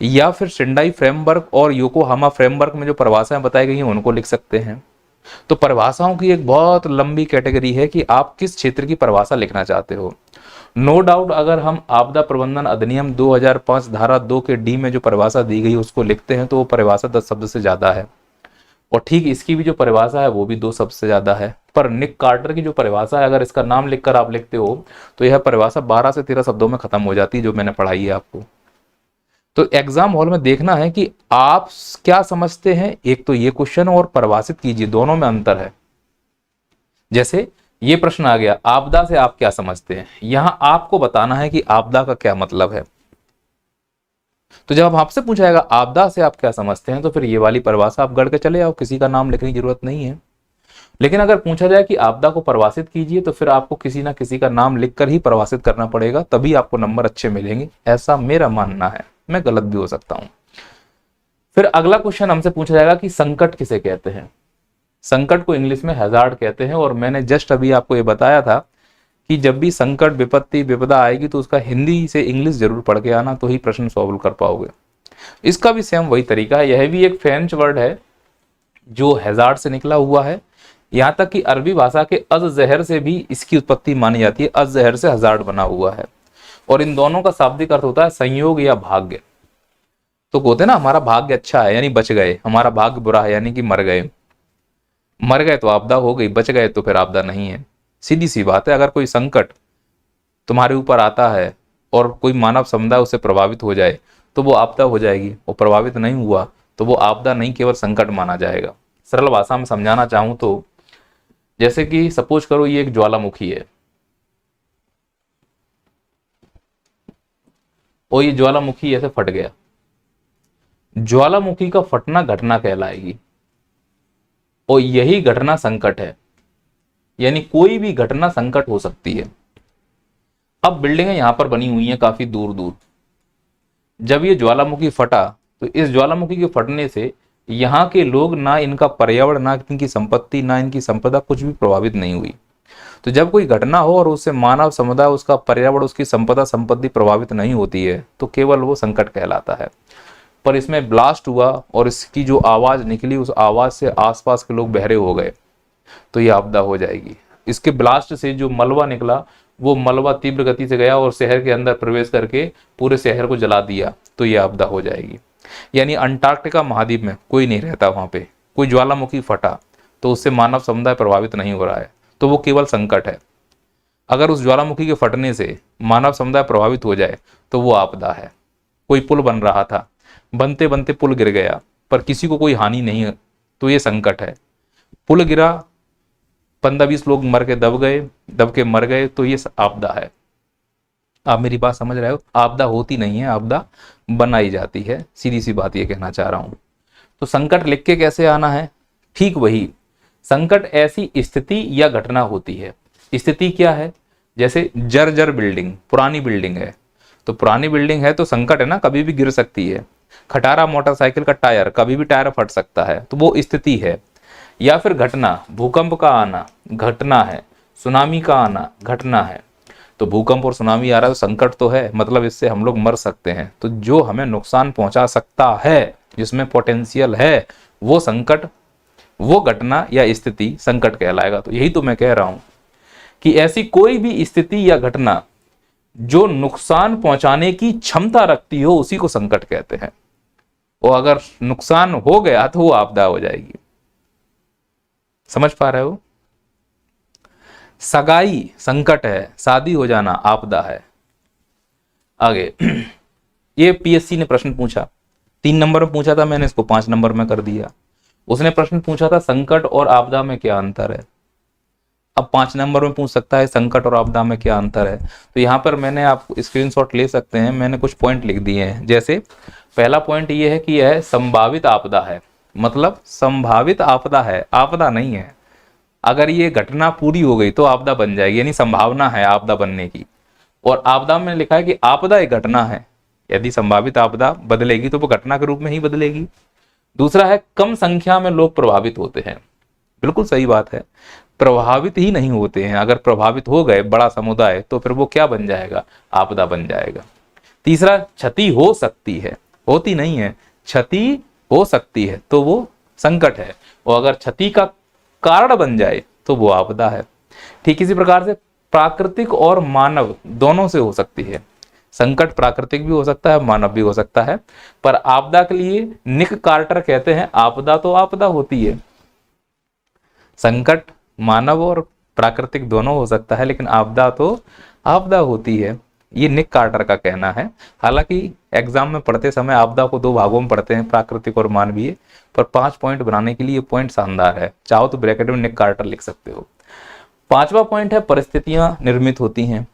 या फिर सेंडाई फ्रेमवर्क और योकोहामा फ्रेमवर्क में जो परिभाषाएं बताई गई हैं उनको लिख सकते हैं। तो परिभाषाओं की एक बहुत लंबी कैटेगरी है कि आप किस क्षेत्र की परिभाषा लिखना चाहते हो। नो डाउट अगर हम आपदा प्रबंधन अधिनियम 2005 धारा 2 के डी में जो परिभाषा दी गई उसको लिखते हैं तो वो परिभाषा 10 शब्द से ज्यादा है, और ठीक इसकी भी जो परिभाषा है वो भी 2 शब्द से ज्यादा है। पर निक कार्टर की जो परिभाषा है, अगर इसका नाम लिखकर आप लिखते हो तो यह परिभाषा 12 से 13 शब्दों में खत्म हो जाती है, जो मैंने पढ़ाई है आपको। तो एग्जाम हॉल में देखना है कि आप क्या समझते हैं। एक तो ये क्वेश्चन और परिभाषित कीजिए, दोनों में अंतर है। जैसे ये प्रश्न आ गया, आपदा से आप क्या समझते हैं, यहां आपको बताना है कि आपदा का क्या मतलब है। तो जब आपसे पूछा जाएगा आपदा से आप क्या समझते हैं, तो फिर ये वाली परिभाषा आप गढ़ के चले आओ, किसी का नाम लिखने की जरूरत नहीं है। लेकिन अगर पूछा जाए कि आपदा को परिभाषित कीजिए, तो फिर आपको किसी ना किसी का नाम लिखकर ही परिभाषित करना पड़ेगा, तभी आपको नंबर अच्छे मिलेंगे, ऐसा मेरा मानना है। मैं गलत भी हो सकता हूं। फिर अगला क्वेश्चन हमसे पूछा जाएगा कि संकट किसे कहते हैं। संकट को इंग्लिश में हैजार्ड कहते हैं, और मैंने जस्ट अभी आपको ये बताया था कि जब भी संकट, विपत्ति, विपदा आएगी तो उसका हिंदी से इंग्लिश जरूर पढ़ के आना, तो ही प्रश्न सॉल्व कर पाओगे। इसका भी सेम वही तरीका है। यह भी एक फ्रेंच वर्ड है जो हैजार्ड से निकला हुआ है। यहां तक कि अरबी भाषा के अज जहर से भी इसकी उत्पत्ति मानी जाती है। अज जहर से हजार्ड बना हुआ है, और इन दोनों का शाब्दिक अर्थ होता है संयोग या भाग्य। तो कहते हैं ना हमारा भाग्य अच्छा है यानी बच गए, हमारा भाग्य बुरा है यानी कि मर गए। मर गए तो आपदा हो गई, बच गए तो फिर आपदा नहीं है। सीधी सी बात है। अगर कोई संकट तुम्हारे ऊपर आता है और कोई मानव समुदाय उससे प्रभावित हो जाए तो वो आपदा हो जाएगी, और प्रभावित नहीं हुआ तो वो आपदा नहीं केवल संकट माना जाएगा। सरल भाषा में समझाना चाहूं तो जैसे कि सपोज करो ये एक ज्वालामुखी है, और ये ज्वालामुखी ऐसे फट गया। ज्वालामुखी का फटना घटना कहलाएगी, और यही घटना संकट है। यानी कोई भी घटना संकट हो सकती है। अब बिल्डिंगें यहां पर बनी हुई हैं काफी दूर दूर। जब ये ज्वालामुखी फटा तो इस ज्वालामुखी के फटने से यहाँ के लोग, ना इनका पर्यावरण, ना इनकी संपत्ति, ना इनकी संपदा कुछ भी प्रभावित नहीं हुई। तो जब कोई घटना हो और उससे मानव समुदाय, उसका पर्यावरण, उसकी संपदा संपत्ति प्रभावित नहीं होती है तो केवल वो संकट कहलाता है। पर इसमें ब्लास्ट हुआ और इसकी जो आवाज निकली, उस आवाज से आसपास के लोग बहरे हो गए तो ये आपदा हो जाएगी। इसके ब्लास्ट से जो मलबा निकला, वो मलबा तीव्र गति से गया और शहर के अंदर प्रवेश करके पूरे शहर को जला दिया, तो ये आपदा हो जाएगी। यानी अंटार्कटिका महाद्वीप में कोई नहीं रहता, वहां पे कोई ज्वालामुखी फटा तो उससे मानव समुदाय प्रभावित नहीं हो रहा है, तो वो केवल संकट है। अगर उस ज्वालामुखी के फटने से मानव समुदाय प्रभावित हो जाए तो वो आपदा है। कोई पुल बन रहा था, बनते बनते पुल गिर गया पर किसी को कोई हानि नहीं, तो ये संकट है। पुल गिरा, 15-20 लोग मर के दब के मर गए, तो ये आपदा है। आप मेरी बात समझ रहे हो? आपदा होती नहीं है, आपदा बनाई जाती है। सीधी सी बात ये कहना चाह रहा हूं। तो संकट लिख के कैसे आना है? ठीक वही, संकट ऐसी स्थिति या घटना होती है। स्थिति क्या है? जैसे जर्जर बिल्डिंग, पुरानी बिल्डिंग है, तो पुरानी बिल्डिंग है तो संकट है ना, कभी भी गिर सकती है। खटारा मोटरसाइकिल का टायर, कभी भी टायर फट सकता है, तो वो स्थिति है। या फिर घटना, भूकंप का आना घटना है, सुनामी का आना घटना है। तो भूकंप और सुनामी आ रहा है तो संकट तो है, मतलब इससे हम लोग मर सकते हैं। तो जो हमें नुकसान पहुंचा सकता है, जिसमें पोटेंशियल है, वो संकट, वो घटना या स्थिति संकट कहलाएगा। तो यही तो मैं कह रहा हूं कि ऐसी कोई भी स्थिति या घटना जो नुकसान पहुंचाने की क्षमता रखती हो उसी को संकट कहते हैं, और अगर नुकसान हो गया तो वो आपदा हो जाएगी। समझ पा रहे हो? सगाई संकट है, शादी हो जाना आपदा है। आगे ये पीएससी ने प्रश्न पूछा, 3 नंबर में पूछा था, मैंने इसको 5 नंबर में कर दिया। उसने प्रश्न पूछा था संकट और आपदा में क्या अंतर है। अब 5 नंबर में पूछ सकता है संकट और आपदा में क्या अंतर है। तो यहाँ पर मैंने, आप स्क्रीनशॉट ले सकते हैं, मैंने कुछ पॉइंट लिख दिए हैं। जैसे पहला पॉइंट ये है कि यह संभावित आपदा है, मतलब संभावित आपदा है, आपदा नहीं है। अगर ये घटना पूरी हो गई तो आपदा बन जाएगी, यानी संभावना है आपदा बनने की। और आपदा में लिखा है कि आपदा एक घटना है, यदि संभावित आपदा बदलेगी तो वो घटना के रूप में ही बदलेगी। दूसरा है कम संख्या में लोग प्रभावित होते हैं, बिल्कुल सही बात है, प्रभावित ही नहीं होते हैं। अगर प्रभावित हो गए बड़ा समुदाय तो फिर वो क्या बन जाएगा, आपदा बन जाएगा। तीसरा क्षति हो सकती है, होती नहीं है, क्षति हो सकती है तो वो संकट है, और अगर क्षति का कारण बन जाए तो वो आपदा है। ठीक इसी प्रकार से प्राकृतिक और मानव दोनों से हो सकती है। संकट प्राकृतिक भी हो सकता है, मानव भी हो सकता है, पर आपदा के लिए निक कार्टर कहते हैं आपदा तो आपदा होती है। संकट मानव और प्राकृतिक दोनों हो सकता है, लेकिन आपदा तो आपदा होती है, ये निक कार्टर का कहना है। हालांकि एग्जाम में पढ़ते समय आपदा को 2 भागों में पढ़ते हैं, प्राकृतिक और मानवीय, पर 5 पॉइंट बनाने के लिए पॉइंट शानदार है। चाहो तो ब्रैकेट में निक कार्टर लिख सकते हो। 5वां पॉइंट है परिस्थितियां निर्मित होती हैं,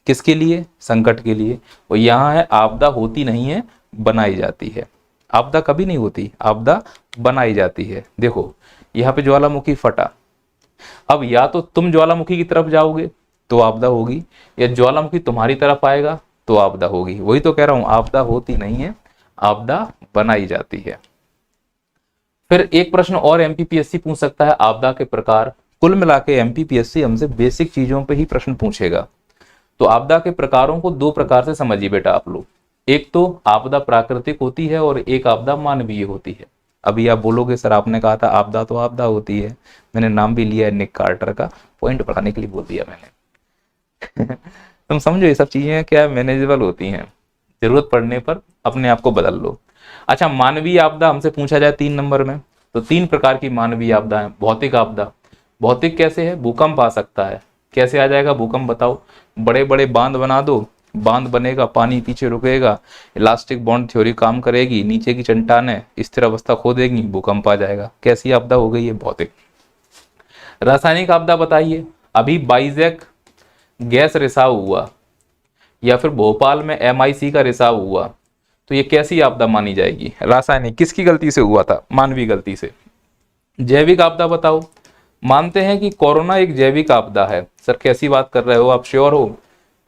किसके लिए, संकट के लिए। और यहाँ है आपदा होती नहीं है, बनाई जाती है। आपदा कभी नहीं होती, आपदा बनाई जाती है। देखो यहाँ पे ज्वालामुखी फटा, अब या तो तुम ज्वालामुखी की तरफ जाओगे तो आपदा होगी, या ज्वालामुखी तुम्हारी तरफ आएगा तो आपदा होगी। वही तो कह रहा हूं, आपदा होती नहीं है, आपदा बनाई जाती है। फिर एक प्रश्न और एमपीपीएससी पूछ सकता है, आपदा के प्रकार। कुल मिला के एमपीपीएससी हमसे बेसिक चीजों पे ही प्रश्न पूछेगा। तो आपदा के प्रकारों को 2 प्रकार से समझिए बेटा आप लोग। एक तो आपदा प्राकृतिक होती है और एक आपदा मानवीय होती है। अभी आप बोलोगे सर आपने कहा था आपदा तो आपदा होती है, मैंने नाम भी लिया है निक कार्टर का, पॉइंट बढ़ाने के लिए बोल दिया मैंने। तुम समझो ये सब चीजें क्या मैनेजेबल होती हैं, जरूरत पड़ने पर अपने आप को बदल लो। अच्छा, मानवीय आपदा हमसे पूछा जाए 3 नंबर में, तो 3 प्रकार की मानवीय आपदा है। भौतिक आपदा, भौतिक कैसे है, भूकंप आ सकता है। कैसे आ जाएगा भूकंप बताओ, बड़े बड़े बांध बना दो, बांध बनेगा, पानी पीछे रुकेगा, इलास्टिक बॉन्ड थ्योरी काम करेगी, नीचे की चट्टानें स्थिर अवस्था खो देंगी, भूकंप आ जाएगा। कैसी आपदा हो गई है, भौतिक। रासायनिक आपदा बताइए, अभी बाइजैक गैस रिसाव हुआ या फिर भोपाल में MIC का रिसाव हुआ, तो ये कैसी आपदा मानी जाएगी, रासायनिक। किसकी गलती से हुआ था, मानवीय गलती से। जैविक आपदा बताओ, मानते हैं कि कोरोना एक जैविक आपदा है। सर कैसी बात कर रहे हो आप, श्योर हो?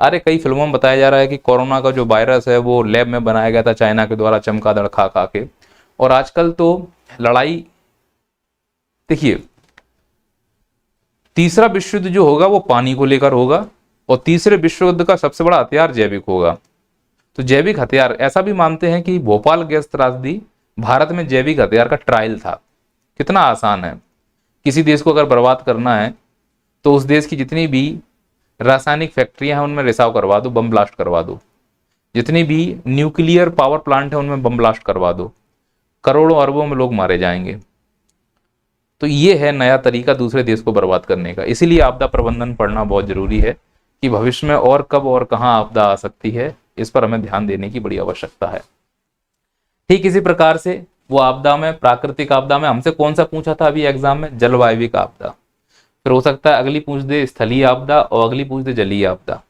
अरे कई फिल्मों में बताया जा रहा है कि कोरोना का जो वायरस है वो लैब में बनाया गया था चाइना के द्वारा, चमगादड़ खा खा के। और आजकल तो लड़ाई, देखिए तीसरा विश्व युद्ध जो होगा वो पानी को लेकर होगा, और तीसरे विश्व युद्ध का सबसे बड़ा हथियार जैविक होगा। तो जैविक हथियार, ऐसा भी मानते हैं कि भोपाल गैस त्रासदी भारत में जैविक हथियार का ट्रायल था। कितना आसान है, किसी देश को अगर बर्बाद करना है तो उस देश की जितनी भी रासायनिक फैक्ट्रियां हैं उनमें रिसाव करवा दो, बम ब्लास्ट करवा दो। जितनी भी न्यूक्लियर पावर प्लांट है उनमें बम ब्लास्ट करवा दो, करोड़ों अरबों में लोग मारे जाएंगे। तो ये है नया तरीका दूसरे देश को बर्बाद करने का। इसीलिए आपदा प्रबंधन पढ़ना बहुत जरूरी है कि भविष्य में और कब और कहां आपदा आ सकती है, इस पर हमें ध्यान देने की बड़ी आवश्यकता है। ठीक इसी प्रकार से वो आपदा में, प्राकृतिक आपदा में हमसे कौन सा पूछा था अभी एग्जाम में, जलवायविक आपदा। फिर हो सकता है अगली पूछ दे स्थलीय आपदा और अगली पूछ दे जलीय आपदा।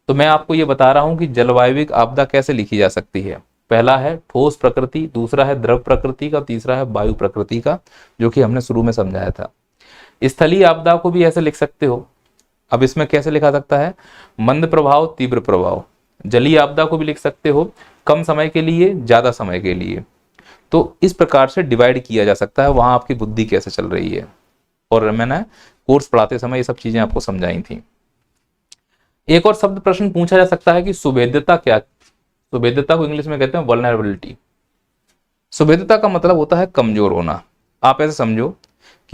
तो मैं आपको ये बता रहा हूं कि जलवायविक आपदा कैसे लिखी जा सकती है। पहला है ठोस प्रकृति, दूसरा है द्रव प्रकृति का, तीसरा है वायु प्रकृति का, जो कि हमने शुरू में समझाया था। स्थलीय आपदा को भी ऐसे लिख सकते हो। अब इसमें कैसे लिखा सकता है, मंद प्रभाव तीव्र प्रभाव। जलीय आपदा को भी लिख सकते हो, कम समय के लिए ज्यादा समय के लिए। तो इस प्रकार से डिवाइड किया जा सकता है, वहां आपकी बुद्धि कैसे चल रही है। और मैंने कोर्स पढ़ाते समय ये सब चीजें आपको समझाई थी। एक और शब्द प्रश्न पूछा जा सकता है कि सुभेद्यता क्या, सुभेद्यता को इंग्लिश में कहते हैं वल्नरेबिलिटी। सुभेद्यता का मतलब होता है कमजोर होना। आप ऐसे समझो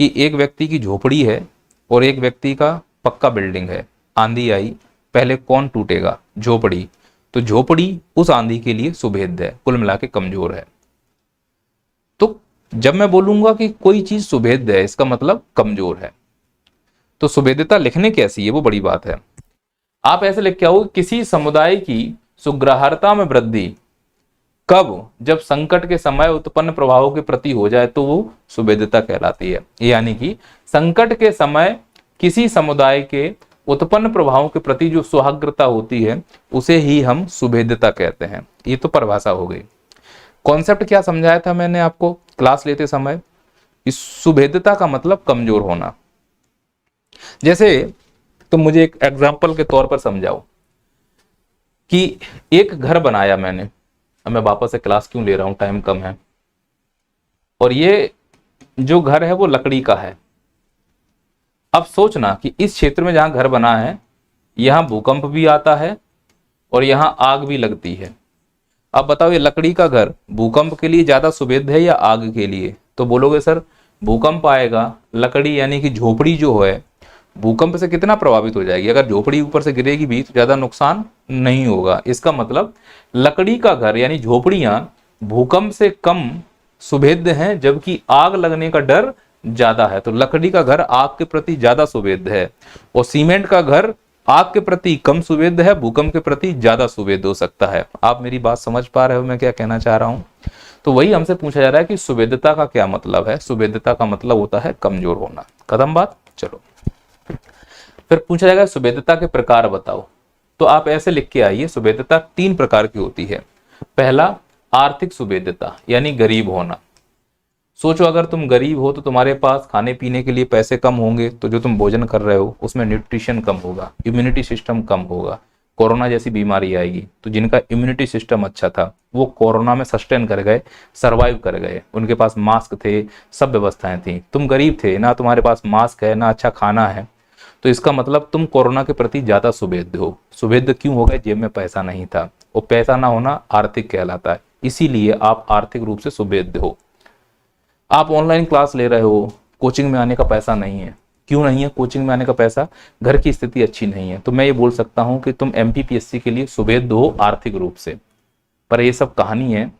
कि एक व्यक्ति की झोपड़ी है और एक व्यक्ति का पक्का बिल्डिंग है, आंधी आई, पहले कौन टूटेगा, झोपड़ी। तो झोपड़ी उस आंधी के लिए सुभेद्य है, कुल मिला के कमजोर है। तो जब मैं बोलूंगा कि कोई चीज सुभेद्य है, इसका मतलब कमजोर है। तो सुभेद्यता लिखने कैसी है वो बड़ी बात है। आप ऐसे लिख के आओ, किसी समुदाय की सुग्राह्यता में वृद्धि कब, जब संकट के समय उत्पन्न प्रभावों के प्रति हो जाए तो वो सुभेद्यता कहलाती है। यानी कि संकट के समय किसी समुदाय के उत्पन्न प्रभावों के प्रति जो सुहाग्रता होती है उसे ही हम सुभेद्यता कहते हैं। ये तो परिभाषा हो गई। कॉन्सेप्ट क्या समझाया था मैंने आपको क्लास लेते समय? इस सुभेद्यता का मतलब कमजोर होना। जैसे तुम मुझे एक एग्जाम्पल के तौर पर समझाओ कि एक घर बनाया मैंने, अब मैं वापस से क्लास क्यों ले रहा हूं, टाइम कम है, और ये जो घर है वो लकड़ी का है। अब सोचना कि इस क्षेत्र में जहां घर बना है यहां भूकंप भी आता है और यहां आग भी लगती है। अब बताओ ये लकड़ी का घर भूकंप के लिए ज्यादा सुभेद्य है या आग के लिए? तो बोलोगे सर भूकंप आएगा, लकड़ी यानी कि झोपड़ी जो है भूकंप से कितना प्रभावित हो जाएगी, अगर झोपड़ी ऊपर से गिरेगी भी तो ज्यादा नुकसान नहीं होगा। इसका मतलब लकड़ी का घर यानी झोपड़ियां भूकंप से कम सुभेद्य हैं, जबकि आग लगने का डर ज्यादा है। तो लकड़ी का घर आग के प्रति ज्यादा सुभेद्य है और सीमेंट का घर आग के प्रति कम सुभेद्य है, भूकंप के प्रति ज्यादा सुभेद्य हो सकता है। आप मेरी बात समझ पा रहे हो मैं क्या कहना चाह रहा हूं? तो वही हमसे पूछा जा रहा है कि सुभेद्यता का क्या मतलब है। सुभेद्यता का मतलब होता है कमजोर होना। खत्म बात। चलो फिर पूछा जाएगा सुभेद्यता के प्रकार बताओ। तो आप ऐसे लिख के आइए, सुभेद्यता 3 प्रकार की होती है। पहला आर्थिक सुभेद्यता यानी गरीब होना। सोचो अगर तुम गरीब हो तो तुम्हारे पास खाने पीने के लिए पैसे कम होंगे, तो जो तुम भोजन कर रहे हो उसमें न्यूट्रिशन कम होगा, इम्यूनिटी सिस्टम कम होगा, कोरोना जैसी बीमारी आएगी। तो जिनका इम्यूनिटी सिस्टम अच्छा था वो कोरोना में सस्टेन कर गए, सरवाइव कर गए, उनके पास मास्क थे, सब व्यवस्थाएं थी। तुम गरीब थे, ना तुम्हारे पास मास्क है ना अच्छा खाना है, तो इसका मतलब तुम कोरोना के प्रति ज्यादा सुभेद्य हो। सुभेद्य क्यों हो गए? जेब में पैसा नहीं था, और पैसा ना होना आर्थिक कहलाता है, इसीलिए आप आर्थिक रूप से सुभेद्य हो। आप ऑनलाइन क्लास ले रहे हो, कोचिंग में आने का पैसा नहीं है। क्यों नहीं है कोचिंग में आने का पैसा? घर की स्थिति अच्छी नहीं है। तो मैं ये बोल सकता हूं कि तुम एमपीपीएससी के लिए सुभेद्य हो आर्थिक रूप से। पर ये सब कहानी है।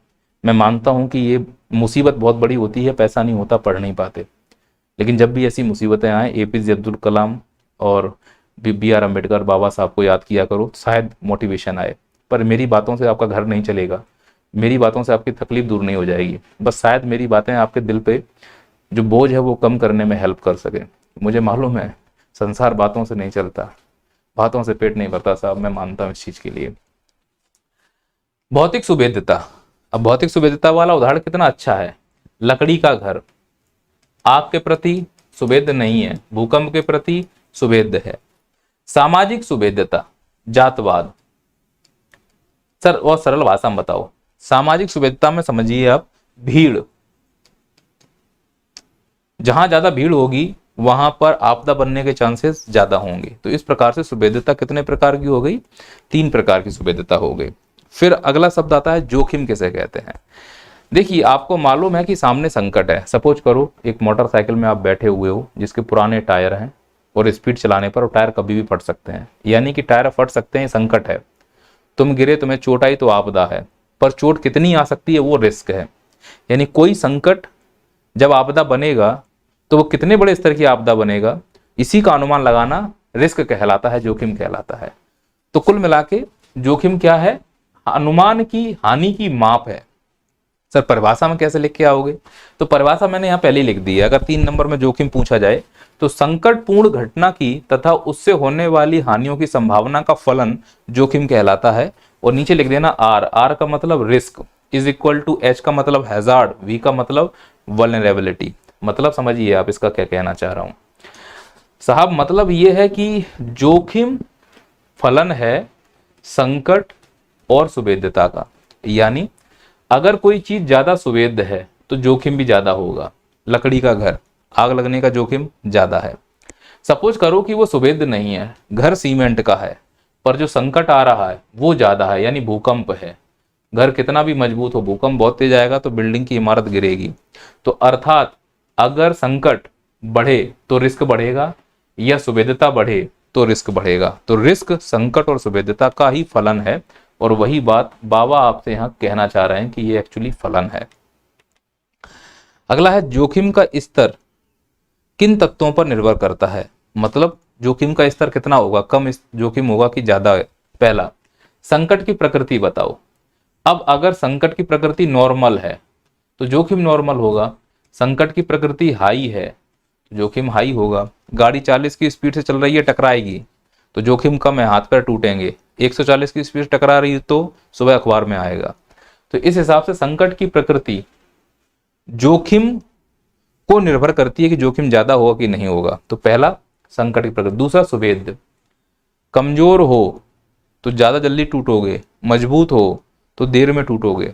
मैं मानता हूं कि ये मुसीबत बहुत बड़ी होती है, पैसा नहीं होता, पढ़ नहीं पाते। लेकिन जब भी ऐसी मुसीबतें आए, एपीजे अब्दुल कलाम और बी.आर. अम्बेडकर बाबा साहब को याद किया करो, शायद मोटिवेशन आए। पर मेरी बातों से आपका घर नहीं चलेगा, मेरी बातों से आपकी तकलीफ दूर नहीं हो जाएगी। बस शायद मेरी बातें आपके दिल पे जो बोझ है वो कम करने में हेल्प कर सके। मुझे मालूम है संसार बातों से नहीं चलता, बातों से पेट नहीं भरता साहब, मैं मानता हूं इस चीज के लिए। भौतिक सुभेद्यता। अब भौतिक सुभेद्यता वाला उदाहरण कितना अच्छा है। लकड़ी का घर आग के प्रति सुभेद्य नहीं है, भूकंप के प्रति सुभेद्य है। सामाजिक सुभेद्यता, जातवाद। सर और सरल भाषा में बताओ। सामाजिक सुभेद्यता में समझिए आप, भीड़, जहां ज्यादा भीड़ होगी वहां पर आपदा बनने के चांसेस ज्यादा होंगे। तो इस प्रकार से सुभेद्यता कितने प्रकार की हो गई? 3 प्रकार की सुभेद्यता हो गई। फिर अगला शब्द आता है जोखिम किसे कहते हैं। देखिए आपको मालूम है कि सामने संकट है। सपोज करो एक मोटरसाइकिल में आप बैठे हुए हो जिसके पुराने टायर हैं और स्पीड चलाने पर वो टायर कभी भी फट सकते हैं, यानी कि टायर फट सकते हैं, संकट है। तुम गिरे, तुम्हें चोट आई तो आपदा है, पर चोट कितनी आ सकती है वो रिस्क है। यानी कोई संकट जब आपदा बनेगा तो वो कितने बड़े स्तर की आपदा बनेगा, इसी का अनुमान लगाना रिस्क कहलाता है, जोखिम कहलाता है। तो कुल मिला के जोखिम क्या है? अनुमान की हानि की माप है। सर परिभाषा में कैसे लिख के आओगे? तो परिभाषा मैंने यहाँ पहले लिख दी है। अगर 3 नंबर में जोखिम पूछा जाए तो संकटपूर्ण घटना की तथा उससे होने वाली हानियों की संभावना का फलन जोखिम कहलाता है। और नीचे लिख देना आर। आर का मतलब risk is equal to H का मतलब हैजार्ड, वी का मतलब वल्नरेबिलिटी। मतलब समझिए आप इसका क्या कहना चाह रहा हूं साहब। मतलब ये है कि जोखिम फलन है संकट और सुभेद्यता का। यानी अगर कोई चीज ज्यादा सुभेद्य है तो जोखिम भी ज्यादा होगा। लकड़ी का घर, आग लगने का जोखिम ज्यादा है। सपोज करो कि वो सुभेद्य नहीं है, घर सीमेंट का है, पर जो संकट आ रहा है वो ज्यादा है, यानी भूकंप है। घर कितना भी मजबूत हो, भूकंप बहुत तेज आएगा तो बिल्डिंग की इमारत गिरेगी। तो अर्थात अगर संकट बढ़े तो रिस्क बढ़ेगा, या सुभेद्यता बढ़े तो रिस्क बढ़ेगा। तो रिस्क संकट और सुभेद्यता का ही फलन है। और वही बात बाबा आपसे यहां कहना चाह रहे हैं कि ये एक्चुअली फलन है। अगला है जोखिम का स्तर किन तत्वों पर निर्भर करता है। मतलब जोखिम का स्तर कितना होगा, कम जोखिम होगा कि ज्यादा। पहला, संकट की प्रकृति बताओ। अब अगर संकट की प्रकृति नॉर्मल है तो जोखिम नॉर्मल होगा, संकट की प्रकृति हाई है तो जोखिम हाई होगा। गाड़ी 40 की स्पीड से चल रही है, टकराएगी तो जोखिम कम है, हाथ पैर टूटेंगे। 140 की स्पीड से टकरा रही है तो सुबह अखबार में आएगा। तो इस हिसाब से संकट की प्रकृति जोखिम को निर्भर करती है कि जोखिम ज्यादा होगा कि नहीं होगा। तो पहला, संकट की प्रकृति। दूसरा, सुवेद्य। कमजोर हो तो ज्यादा जल्दी टूटोगे, मजबूत हो तो देर में टूटोगे।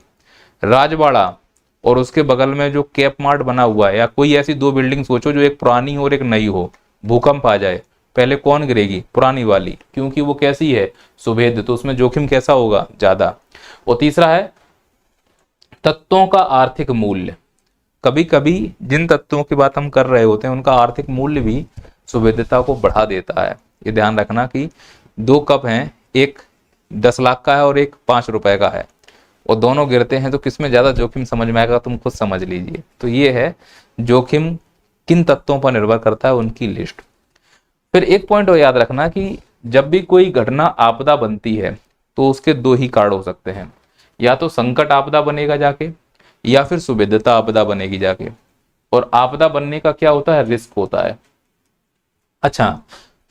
राजवाड़ा और उसके बगल में जो कैप मार्ट बना हुआ है, या कोई ऐसी दो बिल्डिंग सोचो जो एक पुरानी हो और एक नई हो, भूकंप आ जाए, पहले कौन गिरेगी? पुरानी वाली, क्योंकि वो कैसी है? सुभेद्य, तो उसमें जोखिम कैसा होगा? ज्यादा। और तीसरा है तत्वों का आर्थिक मूल्य। कभी कभी जिन तत्वों की बात हम कर रहे होते हैं उनका आर्थिक मूल्य भी सुभेद्यता को बढ़ा देता है। ये ध्यान रखना कि दो कप हैं, एक 10 लाख का है और एक 5 रुपए का है, और दोनों गिरते हैं तो किसमें ज्यादा जोखिम समझ में आएगा, तुम खुद समझ लीजिए। तो ये है जोखिम किन तत्वों पर निर्भर करता है, उनकी लिस्ट। फिर एक पॉइंट और याद रखना कि जब भी कोई घटना आपदा बनती है तो उसके दो ही कारण हो सकते हैं, या तो संकट आपदा बनेगा जाके, या फिर सुभेद्यता आपदा बनेगी जाके। और आपदा बनने का क्या होता है? रिस्क होता है। अच्छा,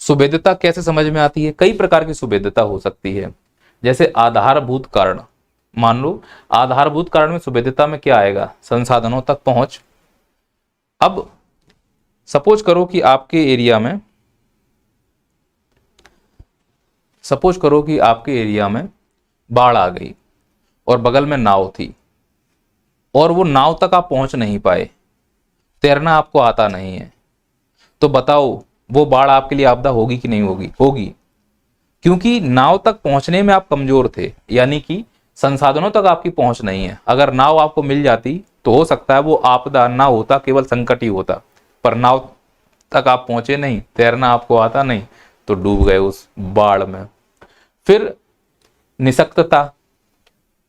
सुभेद्यता कैसे समझ में आती है? कई प्रकार की सुभेद्यता हो सकती है, जैसे आधारभूत कारण। मान लो आधारभूत कारण में सुभेद्यता में क्या आएगा? संसाधनों तक पहुंच। अब सपोज करो कि आपके एरिया में बाढ़ आ गई और बगल में नाव थी, और वो नाव तक आप पहुंच नहीं पाए, तैरना आपको आता नहीं है, तो बताओ वो बाढ़ आपके लिए आपदा होगी कि नहीं होगी? होगी, क्योंकि नाव तक पहुंचने में आप कमजोर थे, यानी कि संसाधनों तक आपकी पहुंच नहीं है। अगर नाव आपको मिल जाती तो हो सकता है वो आपदा ना होता, केवल संकट ही होता, पर नाव तक आप पहुंचे नहीं, तैरना आपको आता नहीं, तो डूब गए उस बाढ़ में। फिर निशक्तता।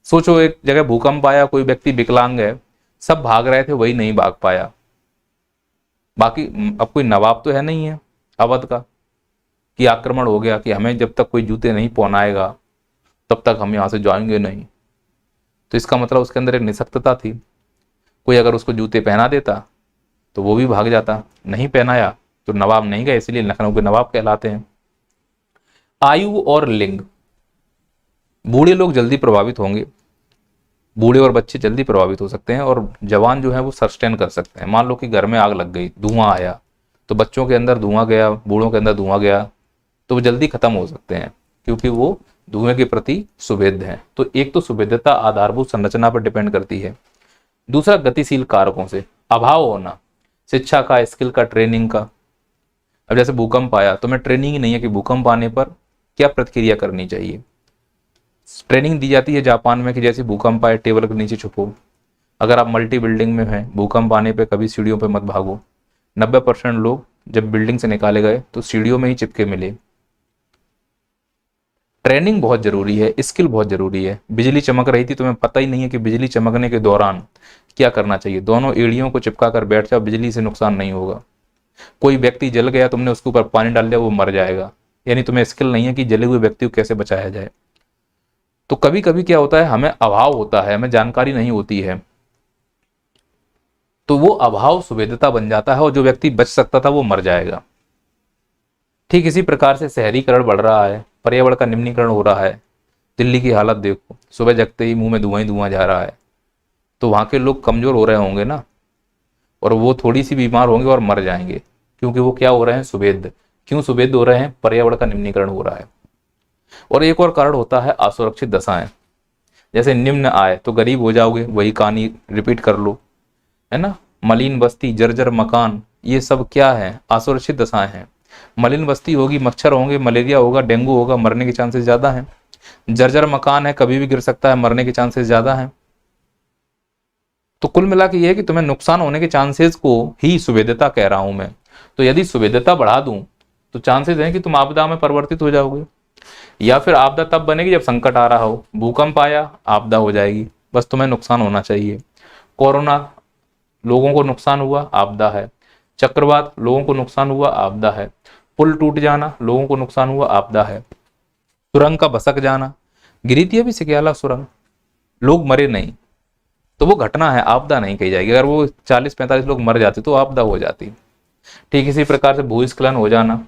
सोचो एक जगह भूकंप आया, कोई व्यक्ति विकलांग है, सब भाग रहे थे, वही नहीं भाग पाया। बाकी अब कोई नवाब तो है नहीं है अवध का कि आक्रमण हो गया कि हमें जब तक कोई जूते नहीं पहनाएगा तब तक हम यहां से जाएंगे नहीं। तो इसका मतलब उसके अंदर एक निशक्तता थी। कोई अगर उसको जूते पहना देता तो वो भी भाग जाता, नहीं पहनाया तो नवाब नहीं गए, इसलिए लखनऊ के नवाब कहलाते हैं। आयु और लिंग। बूढ़े लोग जल्दी प्रभावित होंगे, बूढ़े और बच्चे जल्दी प्रभावित हो सकते हैं, और जवान जो है वो सस्टेन कर सकते हैं। मान लो कि घर में आग लग गई, धुआं आया, तो बच्चों के अंदर धुआं गया, बूढ़ों के अंदर धुआं गया, तो वो जल्दी खत्म हो सकते हैं, क्योंकि वो धुएं के प्रति सुभेद्य हैं। तो एक तो सुभेद्यता आधारभूत संरचना पर डिपेंड करती है। दूसरा, गतिशील कारकों से अभाव होना, शिक्षा का, स्किल का, ट्रेनिंग का। अब जैसे भूकंप आया तो मैं ट्रेनिंग ही नहीं है कि भूकंप आने पर क्या प्रतिक्रिया करनी चाहिए। ट्रेनिंग दी जाती है जापान में कि जैसे भूकंप आए टेबल के नीचे छुपो, अगर आप मल्टी बिल्डिंग में हैं, भूकंप आने पे कभी सीढ़ियों पे मत भागो। 90% लोग जब बिल्डिंग से निकाले गए तो सीढ़ियों में ही चिपके मिले। ट्रेनिंग बहुत जरूरी है, स्किल बहुत जरूरी है। बिजली चमक रही थी, तुम्हें पता ही नहीं है कि बिजली चमकने के दौरान क्या करना चाहिए। दोनों एड़ियों को चिपका कर बैठ जाओ, बिजली से नुकसान नहीं होगा। कोई व्यक्ति जल गया, तुमने उसके ऊपर पानी डाल दिया, वो मर जाएगा, यानी तुम्हें स्किल नहीं है कि जले हुए व्यक्ति को कैसे बचाया जाए। तो कभी कभी क्या होता है, हमें अभाव होता है, हमें जानकारी नहीं होती है, तो वो अभाव सुभेद्यता बन जाता है, और जो व्यक्ति बच सकता था वो मर जाएगा। ठीक इसी प्रकार से शहरीकरण बढ़ रहा है, पर्यावरण का निम्नीकरण हो रहा है। दिल्ली की हालत देखो, सुबह जगते ही मुंह में धुआं ही धुआं जा रहा है, तो वहां के लोग कमजोर हो रहे होंगे ना, और वो थोड़ी सी बीमार होंगे और मर जाएंगे, क्योंकि वो क्या हो रहे हैं? सुभेद्य। क्यों सुभेद्य हो रहे हैं? पर्यावरण का निम्नीकरण हो रहा है। और एक और कारण होता है असुरक्षित दशाएं। जैसे निम्न आय तो गरीब हो जाओगे, वही कहानी रिपीट कर लो, है ना। मलिन बस्ती, जर्जर मकान, ये सब क्या है? असुरक्षित दशाएं हैं। मलिन बस्ती होगी, मच्छर होंगे, मलेरिया होगा, डेंगू होगा, मरने के चांसेस ज्यादा हैं। जर्जर मकान है, कभी भी गिर सकता है, मरने के चांसेस ज्यादा हैं। तो कुल मिला के ये है कि तुम्हें नुकसान होने के चांसेस को ही सुभेद्यता कह रहा हूं मैं। तो यदि सुभेद्यता बढ़ा दूं तो चांसेस हैं कि तुम आपदा में परिवर्तित हो जाओगे, या फिर आपदा तब बनेगी जब संकट आ रहा हो। भूकंप आया, आपदा हो जाएगी, बस तुम्हें नुकसान होना चाहिए। कोरोना, लोगों को नुकसान हुआ, आपदा है। चक्रवात, लोगों को नुकसान हुआ, आपदा है। पुल टूट जाना, लोगों को नुकसान हुआ, आपदा है। सुरंग का भसक जाना, गिरी थी अभी सिकयाला सुरंग, लोग मरे नहीं, तो वो घटना है, आपदा नहीं कही जाएगी। अगर वो 40-45 लोग मर जाते तो आपदा हो जाती। ठीक इसी प्रकार से भूस्खलन हो जाना,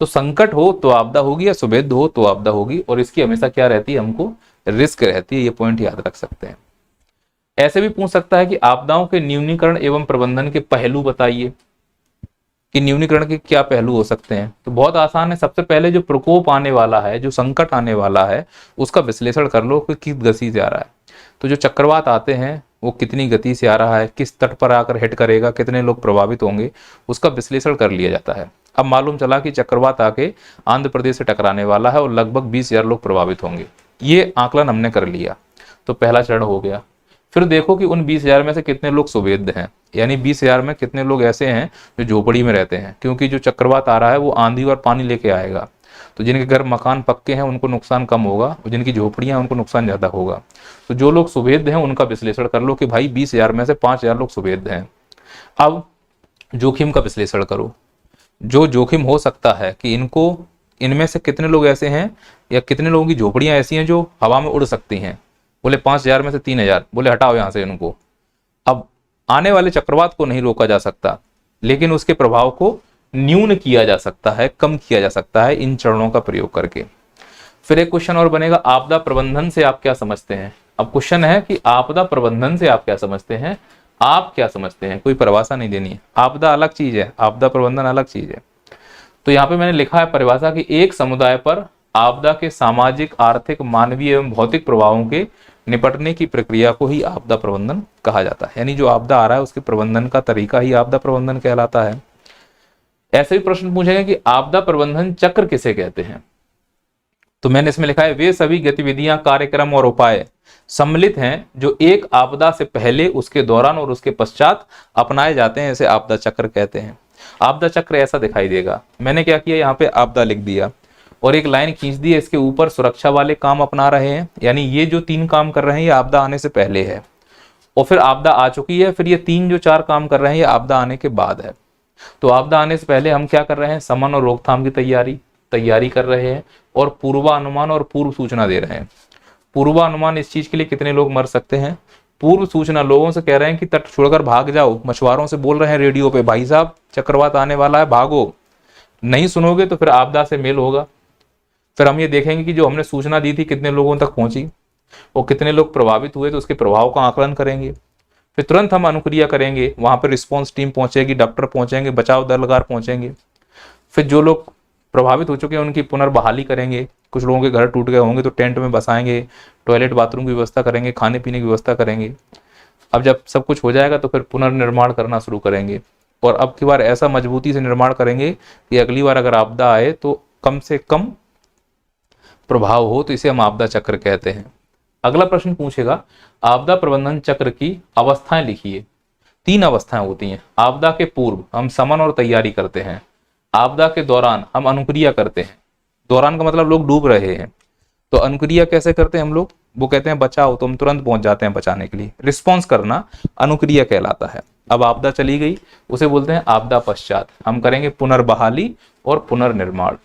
तो संकट हो तो आपदा होगी, या सुभेद हो तो आपदा होगी, और इसकी हमेशा क्या रहती है, हमको रिस्क रहती है। ये पॉइंट याद रख सकते हैं। ऐसे भी पूछ सकता है कि आपदाओं के न्यूनीकरण एवं प्रबंधन के पहलू बताइए, कि न्यूनीकरण के क्या पहलू हो सकते हैं। तो बहुत आसान है, सबसे पहले जो प्रकोप आने वाला है, जो संकट आने वाला है, उसका विश्लेषण कर लो कि किस गति से आ रहा है। तो जो चक्रवात आते हैं वो कितनी गति से आ रहा है, किस तट पर आकर हिट करेगा, कितने लोग प्रभावित होंगे, उसका विश्लेषण कर लिया जाता है। अब मालूम चला कि चक्रवात आके आंध्र प्रदेश से टकराने वाला है और लगभग 20,000 लोग प्रभावित होंगे, ये आकलन हमने कर लिया, तो पहला चरण हो गया। फिर देखो कि उन 20,000 में से कितने लोग सुवेद्य हैं, यानी 20,000 में कितने लोग ऐसे हैं जो झोपड़ी में रहते हैं, क्योंकि जो चक्रवात आ रहा है वो आंधी और पानी लेके आएगा। तो जिनके घर मकान पक्के हैं उनको नुकसान कम होगा, और जिनकी झोपड़ियां हैं उनको नुकसान ज्यादा होगा। तो जो लोग सुवेद्य हैं उनका विश्लेषण कर लो कि भाई 20,000 में से 5,000 लोग सुवेद्य हैं। अब जोखिम का विश्लेषण करो, जो जोखिम हो सकता है कि इनमें से कितने लोग ऐसे हैं, या कितने लोगों की झोपड़ियां ऐसी हैं जो हवा में उड़ सकती हैं। बोले 5,000 में से 3,000, बोले हटाओ यहां से इनको। अब आने वाले चक्रवात को नहीं रोका जा सकता, लेकिन उसके प्रभाव को न्यून किया जा सकता है, कम किया जा सकता है इन चरणों का प्रयोग करके। फिर एक क्वेश्चन और बनेगा, आपदा प्रबंधन से आप क्या समझते हैं। अब क्वेश्चन है कि आपदा प्रबंधन से आप क्या समझते हैं, आप क्या समझते हैं, कोई परिभाषा नहीं देनी है। आपदा अलग चीज है, आपदा प्रबंधन अलग चीज है। तो यहाँ पे मैंने लिखा है परिभाषा कि एक समुदाय पर आपदा के सामाजिक, आर्थिक, मानवीय एवं भौतिक प्रभावों के निपटने की प्रक्रिया को ही आपदा प्रबंधन कहा जाता है। यानी जो आपदा आ रहा है उसके प्रबंधन का तरीका ही आपदा प्रबंधन कहलाता है। ऐसे भी प्रश्न पूछेगा कि आपदा प्रबंधन चक्र किसे कहते हैं। तो मैंने इसमें लिखा है, वे सभी गतिविधियां, कार्यक्रम और उपाय सम्मिलित हैं जो एक आपदा से पहले, उसके दौरान और उसके पश्चात अपनाए जाते हैं, इसे आपदा चक्र कहते हैं। आपदा चक्र ऐसा दिखाई देगा। मैंने क्या किया, यहाँ पे आपदा लिख दिया और एक लाइन खींच दी है, इसके ऊपर सुरक्षा वाले काम अपना रहे हैं, यानी ये जो 3 काम कर रहे हैं ये आपदा आने से पहले है, और फिर आपदा आ चुकी है, फिर ये 3 जो 4 काम कर रहे हैं ये आपदा आने के बाद है। तो आपदा आने से पहले हम क्या कर रहे हैं, शमन और रोकथाम की तैयारी कर रहे हैं, और पूर्वानुमान और पूर्व सूचना दे रहे हैं। पूर्वानुमान इस चीज के लिए कितने लोग मर सकते हैं, पूर्व सूचना लोगों से कह रहे हैं कि तट छोड़कर भाग जाओ, मछुआरों से बोल रहे हैं रेडियो पे, भाई साहब चक्रवात आने वाला है, भागो। नहीं सुनोगे तो फिर आपदा से मेल होगा। फिर हम ये देखेंगे कि जो हमने सूचना दी थी कितने लोगों तक पहुंची और कितने लोग प्रभावित हुए, तो उसके प्रभाव का आकलन करेंगे। फिर तुरंत हम अनुक्रिया करेंगे, वहां पर रिस्पांस टीम पहुंचेगी, डॉक्टर पहुंचेंगे, बचाव दलगार पहुंचेंगे। फिर जो लोग प्रभावित हो चुके हैं उनकी पुनर्बहाली करेंगे। कुछ लोगों के घर टूट गए होंगे तो टेंट में बसाएंगे, टॉयलेट बाथरूम की व्यवस्था करेंगे, खाने पीने की व्यवस्था करेंगे। अब जब सब कुछ हो जाएगा तो फिर पुनर्निर्माण करना शुरू करेंगे, और अब की बार ऐसा मजबूती से निर्माण करेंगे कि अगली बार अगर आपदा आए तो कम से कम प्रभाव हो। तो इसे हम आपदा चक्र कहते हैं। अगला प्रश्न पूछेगा, आपदा प्रबंधन चक्र की अवस्थाएं लिखिए। 3 अवस्थाएं होती हैं। आपदा के पूर्व हम शमन और तैयारी करते हैं, आपदा के दौरान हम अनुक्रिया करते हैं। दौरान का मतलब लोग डूब रहे हैं, तो अनुक्रिया कैसे करते हैं हम लोग, वो कहते हैं बचाओ, तो हम तुरंत पहुंच जाते हैं बचाने के लिए। रिस्पॉन्स करना अनुक्रिया कहलाता है। अब आपदा चली गई, उसे बोलते हैं आपदा पश्चात, हम करेंगे पुनर्बहाली और पुनर्निर्माण।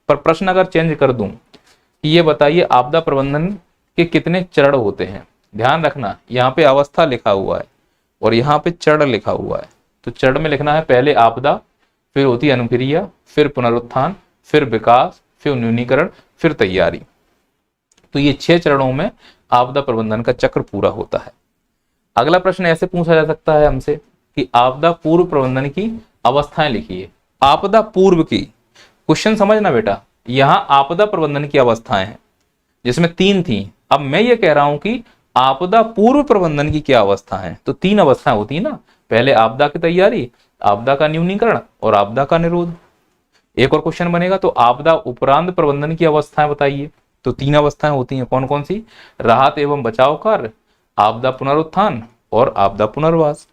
पर प्रश्न अगर चेंज कर दूं कि ये बताइए आपदा प्रबंधन के कितने चरण होते हैं। ध्यान रखना, यहाँ पे अवस्था लिखा हुआ है और यहाँ पे चरण लिखा हुआ है। तो चरण में लिखना है पहले आपदा, फिर होती है अनुक्रिया, फिर पुनरुत्थान, फिर विकास, फिर न्यूनीकरण, फिर तैयारी। तो ये 6 चरणों में आपदा प्रबंधन का चक्र पूरा होता है। अगला प्रश्न ऐसे पूछा जा सकता है हमसे कि आपदा पूर्व प्रबंधन की अवस्थाएं लिखिए। आपदा पूर्व की, क्वेश्चन समझना बेटा, यहाँ आपदा प्रबंधन की अवस्थाएं हैं जिसमें 3 थी। अब मैं ये कह रहा हूं कि आपदा पूर्व प्रबंधन की क्या अवस्था है। तो 3 अवस्थाएं होती है ना, पहले आपदा की तैयारी, आपदा का न्यूनीकरण और आपदा का निरोध। एक और क्वेश्चन बनेगा, तो आपदा उपरांत प्रबंधन की अवस्थाएं बताइए। तो 3 अवस्थाएं होती हैं, कौन कौन सी, राहत एवं बचाव कार्य, आपदा पुनरुत्थान और आपदा पुनर्वास।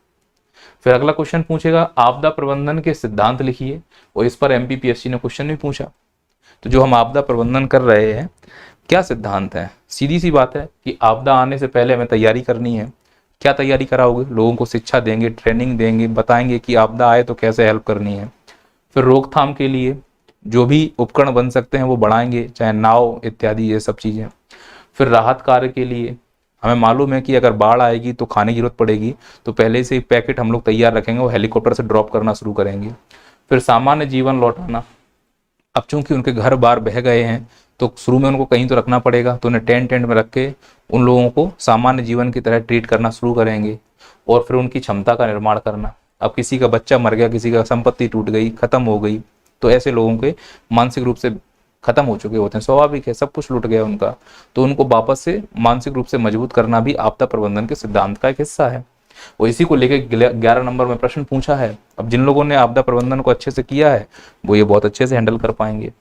फिर अगला क्वेश्चन पूछेगा, आपदा प्रबंधन के सिद्धांत लिखिए, और इस पर एमपीपीएससी ने क्वेश्चन भी पूछा। तो जो हम आपदा प्रबंधन कर रहे हैं क्या सिद्धांत है। सीधी सी बात है कि आपदा आने से पहले हमें तैयारी करनी है। क्या तैयारी कराओगे, लोगों को शिक्षा देंगे, ट्रेनिंग देंगे, बताएंगे कि आपदा आए तो कैसे हेल्प करनी है। फिर रोकथाम के लिए जो भी उपकरण बन सकते हैं वो बढ़ाएंगे, चाहे नाव इत्यादि ये सब चीज़ें। फिर राहत कार्य के लिए हमें मालूम है कि अगर बाढ़ आएगी तो खाने की जरूरत पड़ेगी, तो पहले से ही पैकेट हम लोग तैयार रखेंगे, वो हेलीकॉप्टर से ड्रॉप करना शुरू करेंगे। फिर सामान्य जीवन लौटाना, अब चूंकि उनके घर बार बह गए हैं तो शुरू में उनको कहीं तो रखना पड़ेगा, तो उन्हें टेंट टेंट में रख के उन लोगों को सामान्य जीवन की तरह ट्रीट करना शुरू करेंगे। और फिर उनकी क्षमता का निर्माण करना, अब किसी का बच्चा मर गया, किसी का संपत्ति टूट गई, खत्म हो गई, तो ऐसे लोगों के मानसिक रूप से खत्म हो चुके होते हैं, स्वाभाविक है, सब कुछ लूट गया उनका, तो उनको वापस से मानसिक रूप से मजबूत करना भी आपदा प्रबंधन के सिद्धांत का एक हिस्सा है। और इसी को लेकर 11 नंबर में प्रश्न पूछा है। अब जिन लोगों ने आपदा प्रबंधन को अच्छे से किया है वो ये बहुत अच्छे से हैंडल कर पाएंगे।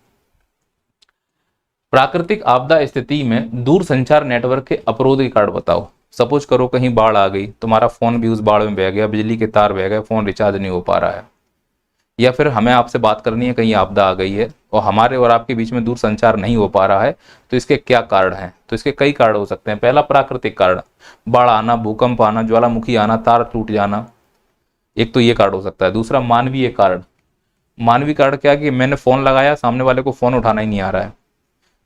प्राकृतिक आपदा स्थिति में दूर संचार नेटवर्क के अवरोध के कारण बताओ। सपोज करो कहीं बाढ़ आ गई, तुम्हारा फोन भी उस बाढ़ में बह गया, बिजली के तार बह गए, फोन रिचार्ज नहीं हो पा रहा है, या फिर हमें आपसे बात करनी है, कहीं आपदा आ गई है और हमारे और आपके बीच में दूर संचार नहीं हो पा रहा है, तो इसके क्या कारण हैं? तो इसके कई कारण हो सकते हैं। पहला प्राकृतिक कारण, बाढ़ आना, भूकंप आना, ज्वालामुखी आना, तार टूट जाना, एक तो ये कारण हो सकता है। दूसरा मानवीय कारण। मानवीय कारण क्या कि मैंने फोन लगाया, सामने वाले को फोन उठाना ही नहीं आ रहा है।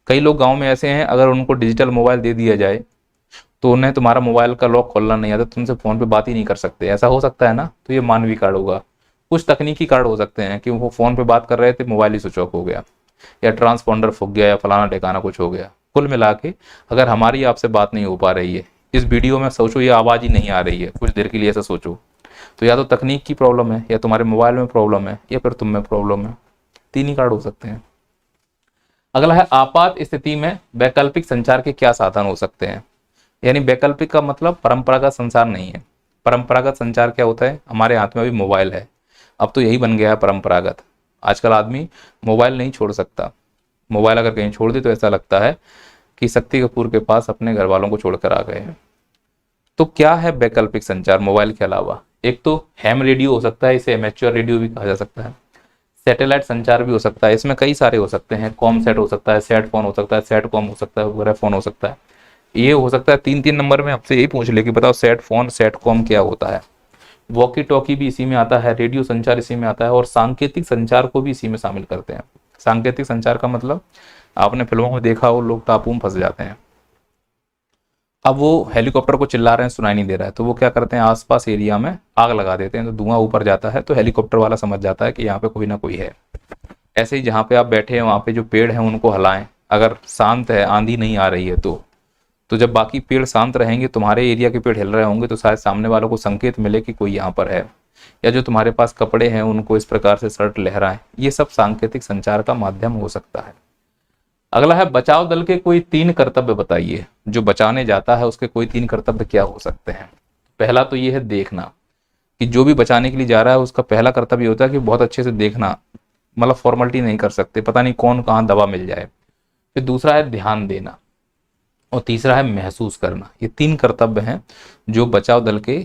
कई लोग गाँव में ऐसे हैं, अगर उनको डिजिटल मोबाइल दे दिया जाए तो उन्हें तुम्हारा मोबाइल का लॉक खोलना नहीं आता, तुमसे फोन पे बात ही नहीं कर सकते, ऐसा हो सकता है ना, तो ये मानवीय कारण होगा। कुछ तकनीकी कारण हो सकते हैं कि वो फोन पे बात कर रहे थे, मोबाइल ही स्विच ऑफ हो गया, या ट्रांसपॉन्डर फूक गया, या फलाना ठिकाना कुछ हो गया। कुल मिला के अगर हमारी आपसे बात नहीं हो पा रही है, इस वीडियो में सोचो ये आवाज़ ही नहीं आ रही है कुछ देर के लिए, ऐसा सोचो, तो या तो तकनीक की प्रॉब्लम है, या तुम्हारे मोबाइल में प्रॉब्लम है, या फिर तुम में प्रॉब्लम है। तीन ही कारण हो सकते हैं। अगला है आपात स्थिति में वैकल्पिक संचार के क्या साधन हो सकते हैं। यानी वैकल्पिक का मतलब परंपरागत संचार नहीं है। परंपरागत संचार क्या होता है? हमारे हाथ में अभी मोबाइल है, अब तो यही बन गया है परंपरागत। आजकल आदमी मोबाइल नहीं छोड़ सकता। मोबाइल अगर कहीं छोड़ दे तो ऐसा लगता है कि शक्ति कपूर के पास अपने घर वालों को छोड़कर आ गए हैं। तो क्या है वैकल्पिक संचार मोबाइल के अलावा? एक तो हैम रेडियो हो सकता है, इसे एमेच्योर रेडियो भी कहा जा सकता है। सैटेलाइट संचार भी हो सकता है, इसमें कई सारे हो सकते हैं। कॉम सेट हो सकता है, सेट फोन हो सकता है, सेट कॉम हो सकता है, वगैरह फोन हो सकता है। ये हो सकता है 3 नंबर में आपसे यही पूछ ले कि बताओ सेट फोन सेट कॉम क्या होता है। वॉकी टॉकी भी इसी में आता है, रेडियो संचार इसी में आता है, और सांकेतिक संचार को भी इसी में शामिल करते हैं। सांकेतिक संचार का मतलब आपने फिल्मों में देखा हो, लोग टापू में फंस जाते हैं, अब वो हेलीकॉप्टर को चिल्ला रहे हैं, सुनाई नहीं दे रहा है, तो वो क्या करते हैं, आसपास एरिया में आग लगा देते हैं, तो धुआं ऊपर जाता है, तो हेलीकॉप्टर वाला समझ जाता है कि यहाँ पे कोई ना कोई है। ऐसे ही जहाँ पे आप बैठे हैं वहाँ पे जो पेड़ हैं उनको हिलाएं, अगर शांत है, आंधी नहीं आ रही है तो जब बाकी पेड़ शांत रहेंगे, तुम्हारे एरिया के पेड़ हिल रहे होंगे, तो शायद सामने वालों को संकेत मिले कि कोई यहाँ पर है। या जो तुम्हारे पास कपड़े हैं उनको इस प्रकार से शर्ट लहराएं, ये सब सांकेतिक संचार का माध्यम हो सकता है। अगला है बचाव दल के कोई 3 कर्तव्य बताइए। जो बचाने जाता है उसके कोई 3 कर्तव्य क्या हो सकते हैं? पहला तो ये है देखना, कि जो भी बचाने के लिए जा रहा है उसका पहला कर्तव्य होता है कि बहुत अच्छे से देखना, मतलब फॉर्मेलिटी नहीं कर सकते, पता नहीं कौन कहाँ दवा मिल जाए। फिर दूसरा है ध्यान देना, और तीसरा है महसूस करना। ये 3 कर्तव्य हैं जो बचाव दल के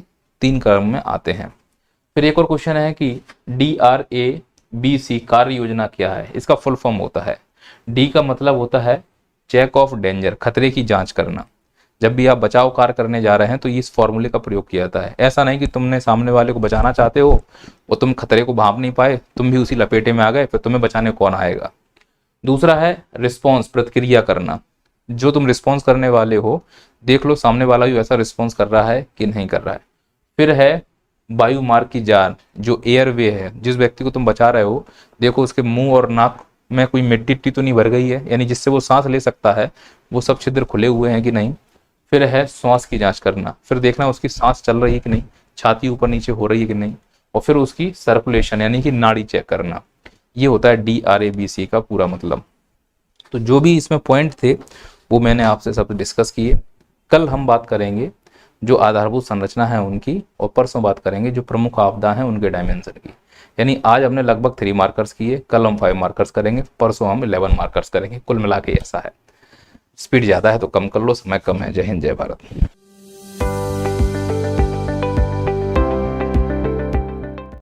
3 कर्म में आते हैं। फिर एक और क्वेश्चन है कि DRABC कार्य योजना क्या है? इसका फुल फॉर्म होता है, डी का मतलब होता है चेक ऑफ डेंजर, खतरे की जांच करना। जब भी आप बचाव कार्य करने जा रहे हैं तो इस फॉर्मूले का प्रयोग किया जाता है। ऐसा नहीं कि तुमने सामने वाले को बचाना चाहते हो और तुम खतरे को भांप नहीं पाए, तुम भी उसी लपेटे में आ गए, फिर तुम्हें बचाने कौन आएगा। दूसरा है रिस्पॉन्स, प्रतिक्रिया करना। जो तुम रिस्पॉन्स करने वाले हो देख लो सामने वाला भी वैसा रिस्पॉन्स कर रहा है कि नहीं कर रहा है। फिर है वायु मार्ग की जांच, जो एयरवे है, जिस व्यक्ति को तुम बचा रहे हो देखो उसके मुंह और नाक में कोई मिट्टी तो नहीं भर गई है, यानी जिससे वो सांस ले सकता है, वो सब छिद्र खुले हुए हैं कि नहीं। फिर है श्वास की जांच करना, फिर देखना उसकी सांस चल रही है कि नहीं, छाती ऊपर नीचे हो रही है कि नहीं, और फिर उसकी सर्कुलेशन यानी कि नाड़ी चेक करना। ये होता है DRABC का पूरा मतलब। तो जो भी इसमें पॉइंट थे वो मैंने आपसे सब डिस्कस किए। कल हम बात करेंगे जो आधारभूत संरचना है उनकी, और परसों बात करेंगे जो प्रमुख आपदा हैं उनके डायमेंशन की। यानी आज हमने लगभग 3 मार्कर्स किए, कल हम 5 मार्कर्स करेंगे, परसों हम 11 मार्कर्स करेंगे। कुल मिला के ऐसा है। स्पीड ज़्यादा है तो कम कर लो, समय कम है। जय हिंद, जय भारत।